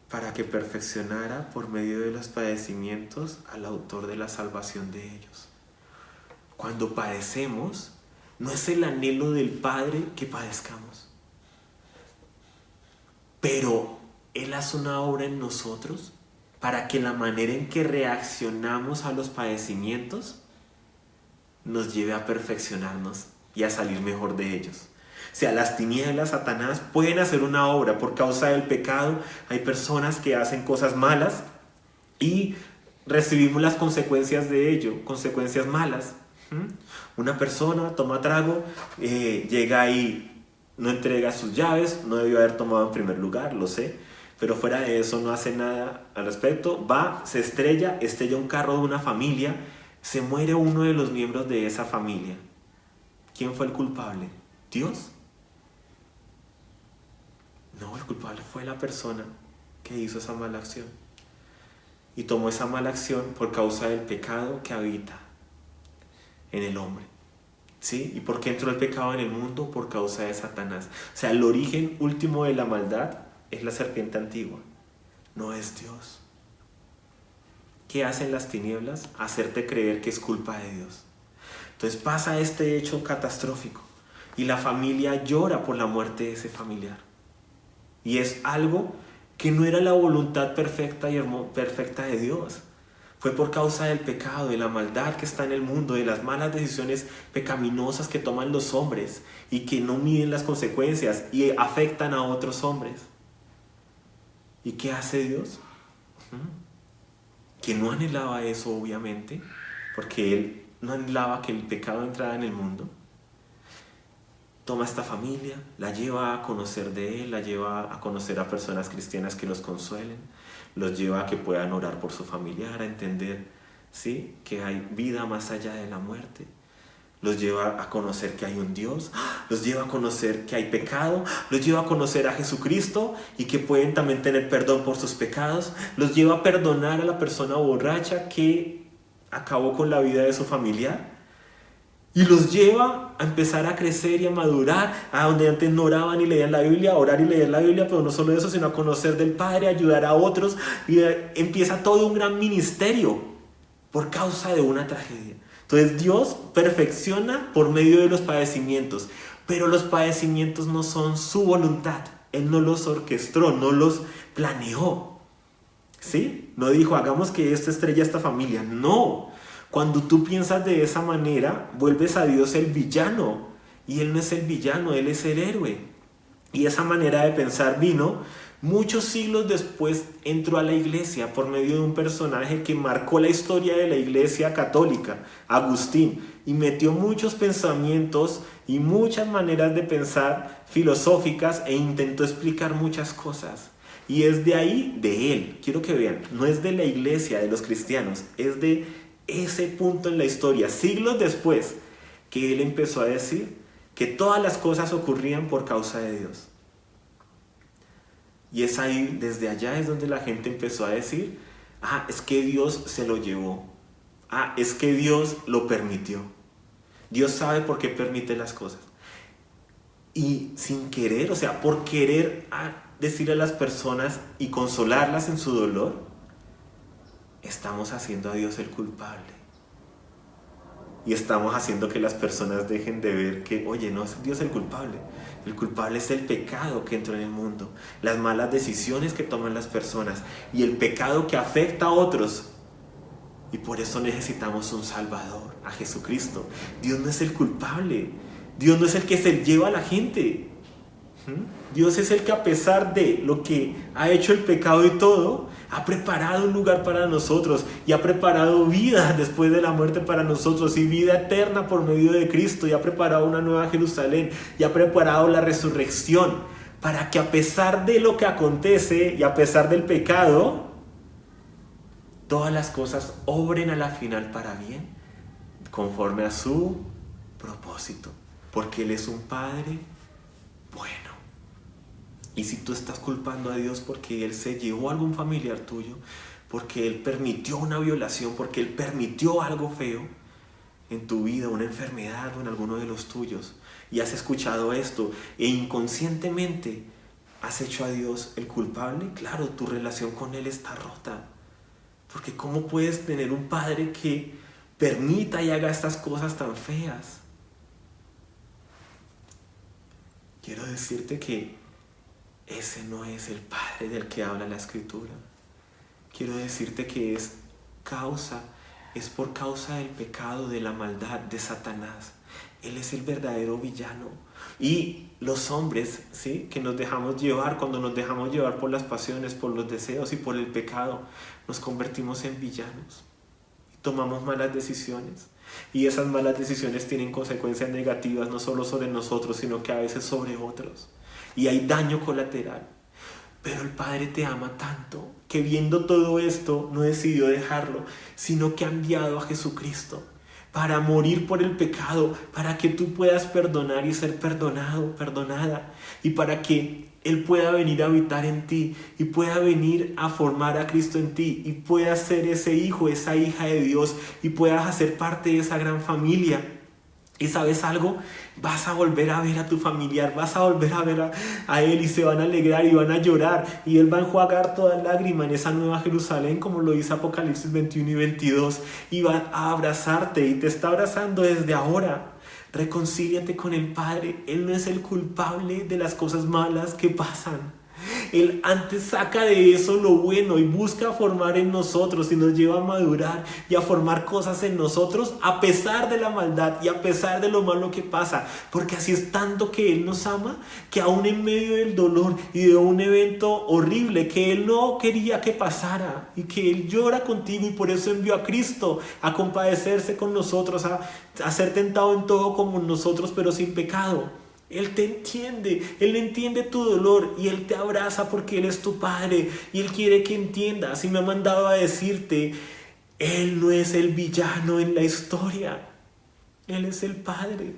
Para que perfeccionara por medio de los padecimientos al autor de la salvación de ellos. Cuando padecemos, no es el anhelo del Padre que padezcamos, pero Él hace una obra en nosotros para que la manera en que reaccionamos a los padecimientos nos lleve a perfeccionarnos y a salir mejor de ellos. O sea, las tinieblas, Satanás, pueden hacer una obra por causa del pecado. Hay personas que hacen cosas malas y recibimos las consecuencias de ello, consecuencias malas. Una persona toma trago, llega y no entrega sus llaves, no debió haber tomado en primer lugar, lo sé, pero fuera de eso no hace nada al respecto. Va, se estrella un carro de una familia, se muere uno de los miembros de esa familia. ¿Quién fue el culpable? ¿Dios? No, el culpable fue la persona que hizo esa mala acción. Y tomó esa mala acción por causa del pecado que habita en el hombre. ¿Sí? ¿Y por qué entró el pecado en el mundo? Por causa de Satanás. O sea, el origen último de la maldad es la serpiente antigua, no es Dios. ¿Qué hacen las tinieblas? Hacerte creer que es culpa de Dios. Entonces pasa este hecho catastrófico y la familia llora por la muerte de ese familiar. Y es algo que no era la voluntad perfecta y perfecta de Dios. Fue por causa del pecado, de la maldad que está en el mundo, de las malas decisiones pecaminosas que toman los hombres y que no miden las consecuencias y afectan a otros hombres. ¿Y qué hace Dios? Que no anhelaba eso, obviamente, porque Él no anhelaba que el pecado entrara en el mundo. Toma esta familia, la lleva a conocer de Él, la lleva a conocer a personas cristianas que los consuelen, los lleva a que puedan orar por su familiar, a entender, ¿sí?, que hay vida más allá de la muerte. los lleva a conocer que hay un Dios, los lleva a conocer que hay pecado, los lleva a conocer a Jesucristo y que pueden también tener perdón por sus pecados, los lleva a perdonar a la persona borracha que acabó con la vida de su familiar y los lleva a empezar a crecer y a madurar, a donde antes no oraban y leían la Biblia, a orar y leer la Biblia, pero no solo eso, sino a conocer del Padre, a ayudar a otros, y empieza todo un gran ministerio por causa de una tragedia. Entonces Dios perfecciona por medio de los padecimientos, pero los padecimientos no son su voluntad. Él no los orquestó, no los planeó. ¿Sí? No dijo, hagamos que esta estrella esta familia. No. Cuando tú piensas de esa manera, vuelves a Dios el villano. Y Él no es el villano, Él es el héroe. Y esa manera de pensar vino muchos siglos después, entró a la iglesia por medio de un personaje que marcó la historia de la iglesia católica, Agustín, y metió muchos pensamientos y muchas maneras de pensar filosóficas e intentó explicar muchas cosas. Y es de ahí, de él, quiero que vean, no es de la iglesia, de los cristianos, es de ese punto en la historia, siglos después, que él empezó a decir que todas las cosas ocurrían por causa de Dios. Y es ahí, desde allá es donde la gente empezó a decir, es que Dios se lo llevó. Es que Dios lo permitió. Dios sabe por qué permite las cosas. Y sin querer, o sea, por querer decirle a las personas y consolarlas en su dolor, estamos haciendo a Dios el culpable. Y estamos haciendo que las personas dejen de ver que, oye, no es Dios el culpable. El culpable es el pecado que entró en el mundo, las malas decisiones que toman las personas y el pecado que afecta a otros. Y por eso necesitamos un Salvador, a Jesucristo. Dios no es el culpable. Dios no es el que se lleva a la gente. Dios es el que, a pesar de lo que ha hecho el pecado y todo, ha preparado un lugar para nosotros y ha preparado vida después de la muerte para nosotros y vida eterna por medio de Cristo, y ha preparado una nueva Jerusalén y ha preparado la resurrección para que, a pesar de lo que acontece y a pesar del pecado, todas las cosas obren a la final para bien conforme a su propósito, porque Él es un Padre bueno. Y si tú estás culpando a Dios porque Él se llevó a algún familiar tuyo, porque Él permitió una violación, porque Él permitió algo feo en tu vida, una enfermedad o en alguno de los tuyos, y has escuchado esto e inconscientemente has hecho a Dios el culpable, claro, tu relación con Él está rota. Porque ¿cómo puedes tener un padre que permita y haga estas cosas tan feas? Quiero decirte que ese no es el Padre del que habla la Escritura. Quiero decirte que es por causa del pecado, de la maldad, de Satanás. Él es el verdadero villano. Y los hombres, ¿sí?, que nos dejamos llevar, cuando nos dejamos llevar por las pasiones, por los deseos y por el pecado, nos convertimos en villanos. Y tomamos malas decisiones. Y esas malas decisiones tienen consecuencias negativas no solo sobre nosotros, sino que a veces sobre otros. Y hay daño colateral. Pero el Padre te ama tanto que, viendo todo esto, no decidió dejarlo, sino que ha enviado a Jesucristo para morir por el pecado, para que tú puedas perdonar y ser perdonado, perdonada, y para que Él pueda venir a habitar en ti y pueda venir a formar a Cristo en ti y puedas ser ese hijo, esa hija de Dios, y puedas hacer parte de esa gran familia. Y ¿sabes algo? Vas a volver a ver a tu familiar, vas a volver a ver a él, y se van a alegrar y van a llorar, y Él va a enjuagar toda lágrima en esa nueva Jerusalén, como lo dice Apocalipsis 21 y 22, y va a abrazarte, y te está abrazando desde ahora. Reconcíliate con el Padre. Él no es el culpable de las cosas malas que pasan. Él antes saca de eso lo bueno y busca formar en nosotros y nos lleva a madurar y a formar cosas en nosotros a pesar de la maldad y a pesar de lo malo que pasa, porque así es tanto que Él nos ama, que aún en medio del dolor y de un evento horrible que Él no quería que pasara y que Él llora contigo, y por eso envió a Cristo a compadecerse con nosotros, a ser tentado en todo como nosotros, pero sin pecado. Él te entiende, Él entiende tu dolor y Él te abraza porque Él es tu Padre y Él quiere que entiendas. Y me ha mandado a decirte, Él no es el villano en la historia. Él es el Padre.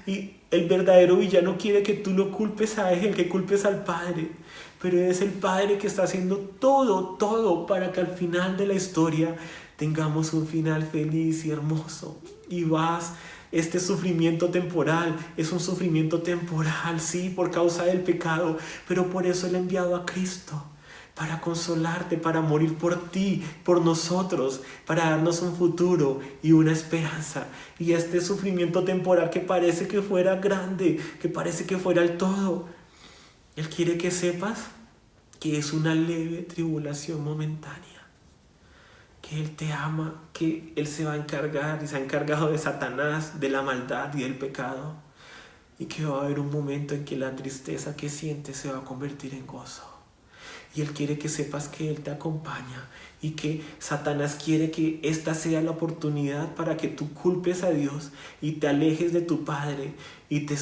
Y el verdadero villano quiere que tú lo culpes a Él, que culpes al Padre. Pero es el Padre que está haciendo todo para que al final de la historia tengamos un final feliz y hermoso. Y este sufrimiento temporal es un sufrimiento temporal, sí, por causa del pecado, pero por eso Él ha enviado a Cristo, para consolarte, para morir por ti, por nosotros, para darnos un futuro y una esperanza. Y este sufrimiento temporal que parece que fuera grande, que parece que fuera el todo, Él quiere que sepas que es una leve tribulación momentánea, que Él te ama, que Él se va a encargar y se ha encargado de Satanás, de la maldad y del pecado, y que va a haber un momento en que la tristeza que sientes se va a convertir en gozo. Y Él quiere que sepas que Él te acompaña y que Satanás quiere que esta sea la oportunidad para que tú culpes a Dios y te alejes de tu Padre y te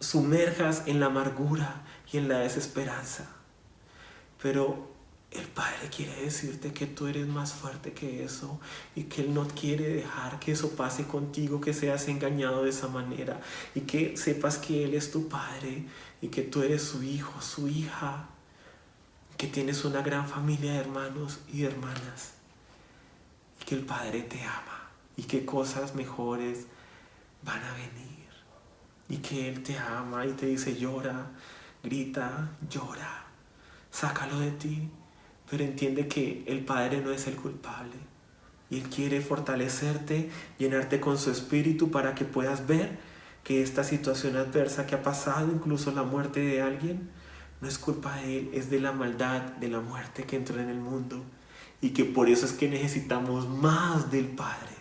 sumerjas en la amargura y en la desesperanza. Pero el Padre quiere decirte que tú eres más fuerte que eso y que Él no quiere dejar que eso pase contigo, que seas engañado de esa manera, y que sepas que Él es tu Padre y que tú eres su hijo, su hija, que tienes una gran familia de hermanos y hermanas, y que el Padre te ama y que cosas mejores van a venir, y que Él te ama y te dice: llora, grita, llora, sácalo de ti, pero entiende que el Padre no es el culpable y Él quiere fortalecerte, llenarte con su espíritu para que puedas ver que esta situación adversa que ha pasado, incluso la muerte de alguien, no es culpa de Él, es de la maldad, de la muerte que entró en el mundo, y que por eso es que necesitamos más del Padre,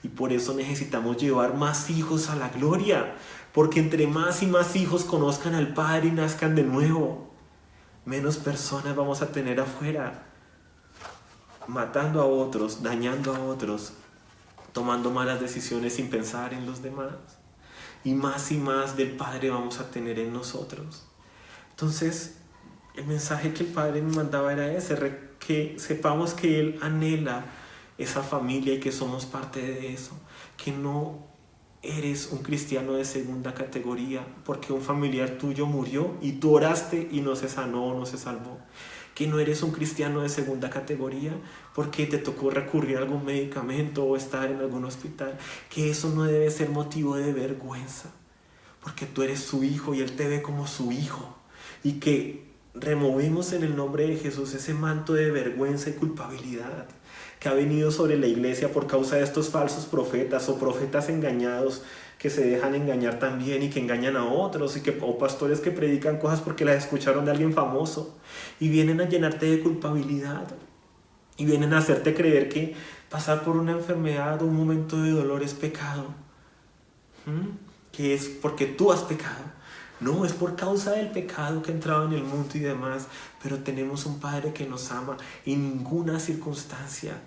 y por eso necesitamos llevar más hijos a la gloria, porque entre más y más hijos conozcan al Padre y nazcan de nuevo, menos personas vamos a tener afuera, matando a otros, dañando a otros, tomando malas decisiones sin pensar en los demás, y más del Padre vamos a tener en nosotros. Entonces, el mensaje que el Padre me mandaba era ese, que sepamos que Él anhela esa familia y que somos parte de eso, que no eres un cristiano de segunda categoría porque un familiar tuyo murió y tú oraste y no se sanó o no se salvó, que no eres un cristiano de segunda categoría porque te tocó recurrir a algún medicamento o estar en algún hospital, que eso no debe ser motivo de vergüenza, porque tú eres su hijo y Él te ve como su hijo, y que removemos en el nombre de Jesús ese manto de vergüenza y culpabilidad que ha venido sobre la iglesia por causa de estos falsos profetas o profetas engañados que se dejan engañar también y que engañan a otros, o pastores que predican cosas porque las escucharon de alguien famoso y vienen a llenarte de culpabilidad y vienen a hacerte creer que pasar por una enfermedad o un momento de dolor es pecado, que es porque tú has pecado. No, es por causa del pecado que ha entrado en el mundo y demás, pero tenemos un Padre que nos ama y ninguna circunstancia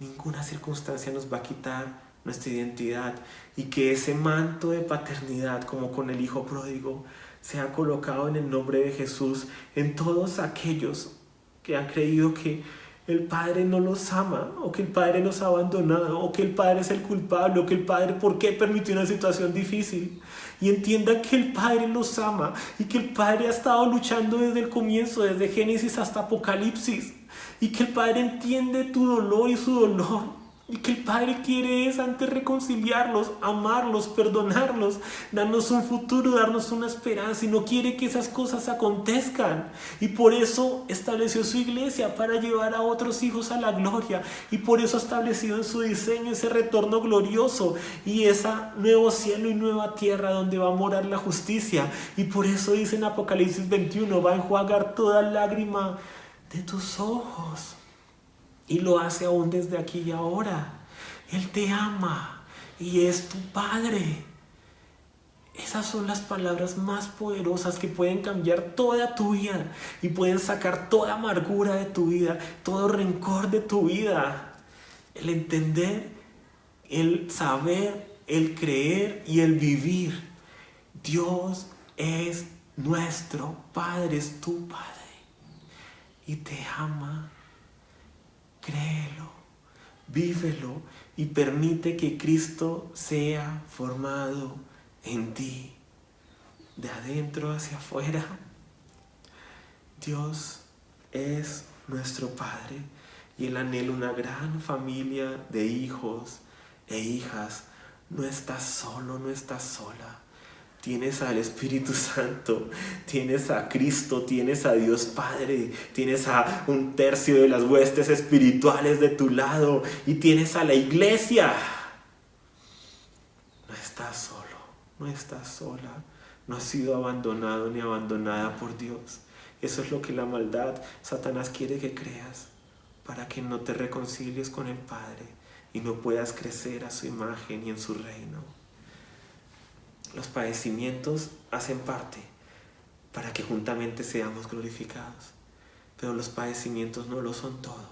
nos va a quitar nuestra identidad, y que ese manto de paternidad, como con el hijo pródigo, sea colocado en el nombre de Jesús en todos aquellos que han creído que el Padre no los ama, o que el Padre los ha abandonado, o que el Padre es el culpable, o que el Padre, ¿por qué permitió una situación difícil? Y entienda que el Padre los ama y que el Padre ha estado luchando desde el comienzo, desde Génesis hasta Apocalipsis, y que el Padre entiende tu dolor y su dolor, y que el Padre quiere es antes reconciliarlos, amarlos, perdonarlos, darnos un futuro, darnos una esperanza, y no quiere que esas cosas acontezcan. Y por eso estableció su iglesia, para llevar a otros hijos a la gloria. Y por eso ha establecido en su diseño ese retorno glorioso y ese nuevo cielo y nueva tierra donde va a morar la justicia. Y por eso dice en Apocalipsis 21, va a enjuagar toda lágrima de tus ojos. Y lo hace aún desde aquí y ahora. Él te ama y es tu Padre. Esas son las palabras más poderosas que pueden cambiar toda tu vida y pueden sacar toda amargura de tu vida, todo rencor de tu vida. El entender, el saber, el creer y el vivir. Dios es nuestro Padre, es tu Padre y te ama. Créelo, vívelo y permite que Cristo sea formado en ti, de adentro hacia afuera. Dios es nuestro Padre y Él anhela una gran familia de hijos e hijas. No estás solo, no estás sola. Tienes al Espíritu Santo, tienes a Cristo, tienes a Dios Padre, tienes a un tercio de las huestes espirituales de tu lado y tienes a la iglesia. No estás solo, no estás sola, no has sido abandonado ni abandonada por Dios. Eso es lo que la maldad, Satanás quiere que creas, para que no te reconcilies con el Padre y no puedas crecer a su imagen y en su reino. Los padecimientos hacen parte para que juntamente seamos glorificados, pero los padecimientos no lo son todo.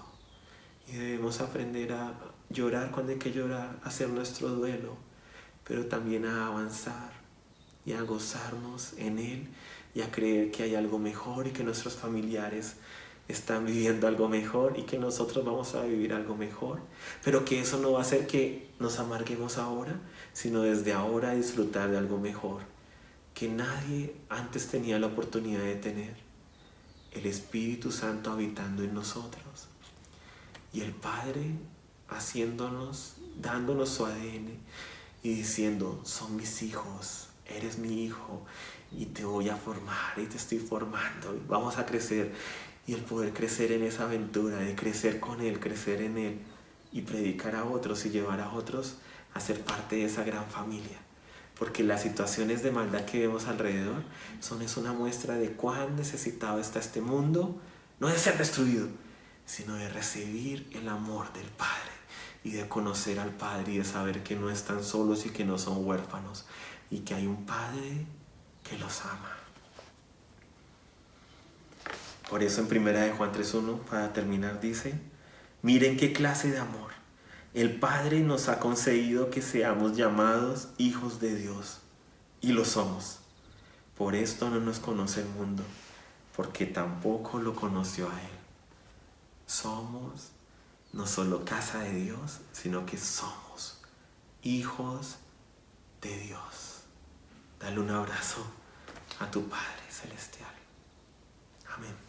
Y debemos aprender a llorar cuando hay que llorar, a hacer nuestro duelo, pero también a avanzar y a gozarnos en Él y a creer que hay algo mejor y que nuestros familiares están viviendo algo mejor y que nosotros vamos a vivir algo mejor, pero que eso no va a hacer que nos amarguemos ahora, sino desde ahora disfrutar de algo mejor, que nadie antes tenía la oportunidad de tener: el Espíritu Santo habitando en nosotros y el Padre haciéndonos, dándonos su ADN y diciendo: son mis hijos, eres mi hijo y te voy a formar y te estoy formando y vamos a crecer. Y el poder crecer en esa aventura de crecer con Él, crecer en Él y predicar a otros y llevar a otros a ser parte de esa gran familia. Porque las situaciones de maldad que vemos alrededor es una muestra de cuán necesitado está este mundo, no de ser destruido, sino de recibir el amor del Padre y de conocer al Padre y de saber que no están solos y que no son huérfanos y que hay un Padre que los ama. Por eso en 1 Juan 3:1, para terminar, dice: miren qué clase de amor. El Padre nos ha concedido que seamos llamados hijos de Dios, y lo somos. Por esto no nos conoce el mundo, porque tampoco lo conoció a Él. Somos no solo casa de Dios, sino que somos hijos de Dios. Dale un abrazo a tu Padre Celestial. Amén.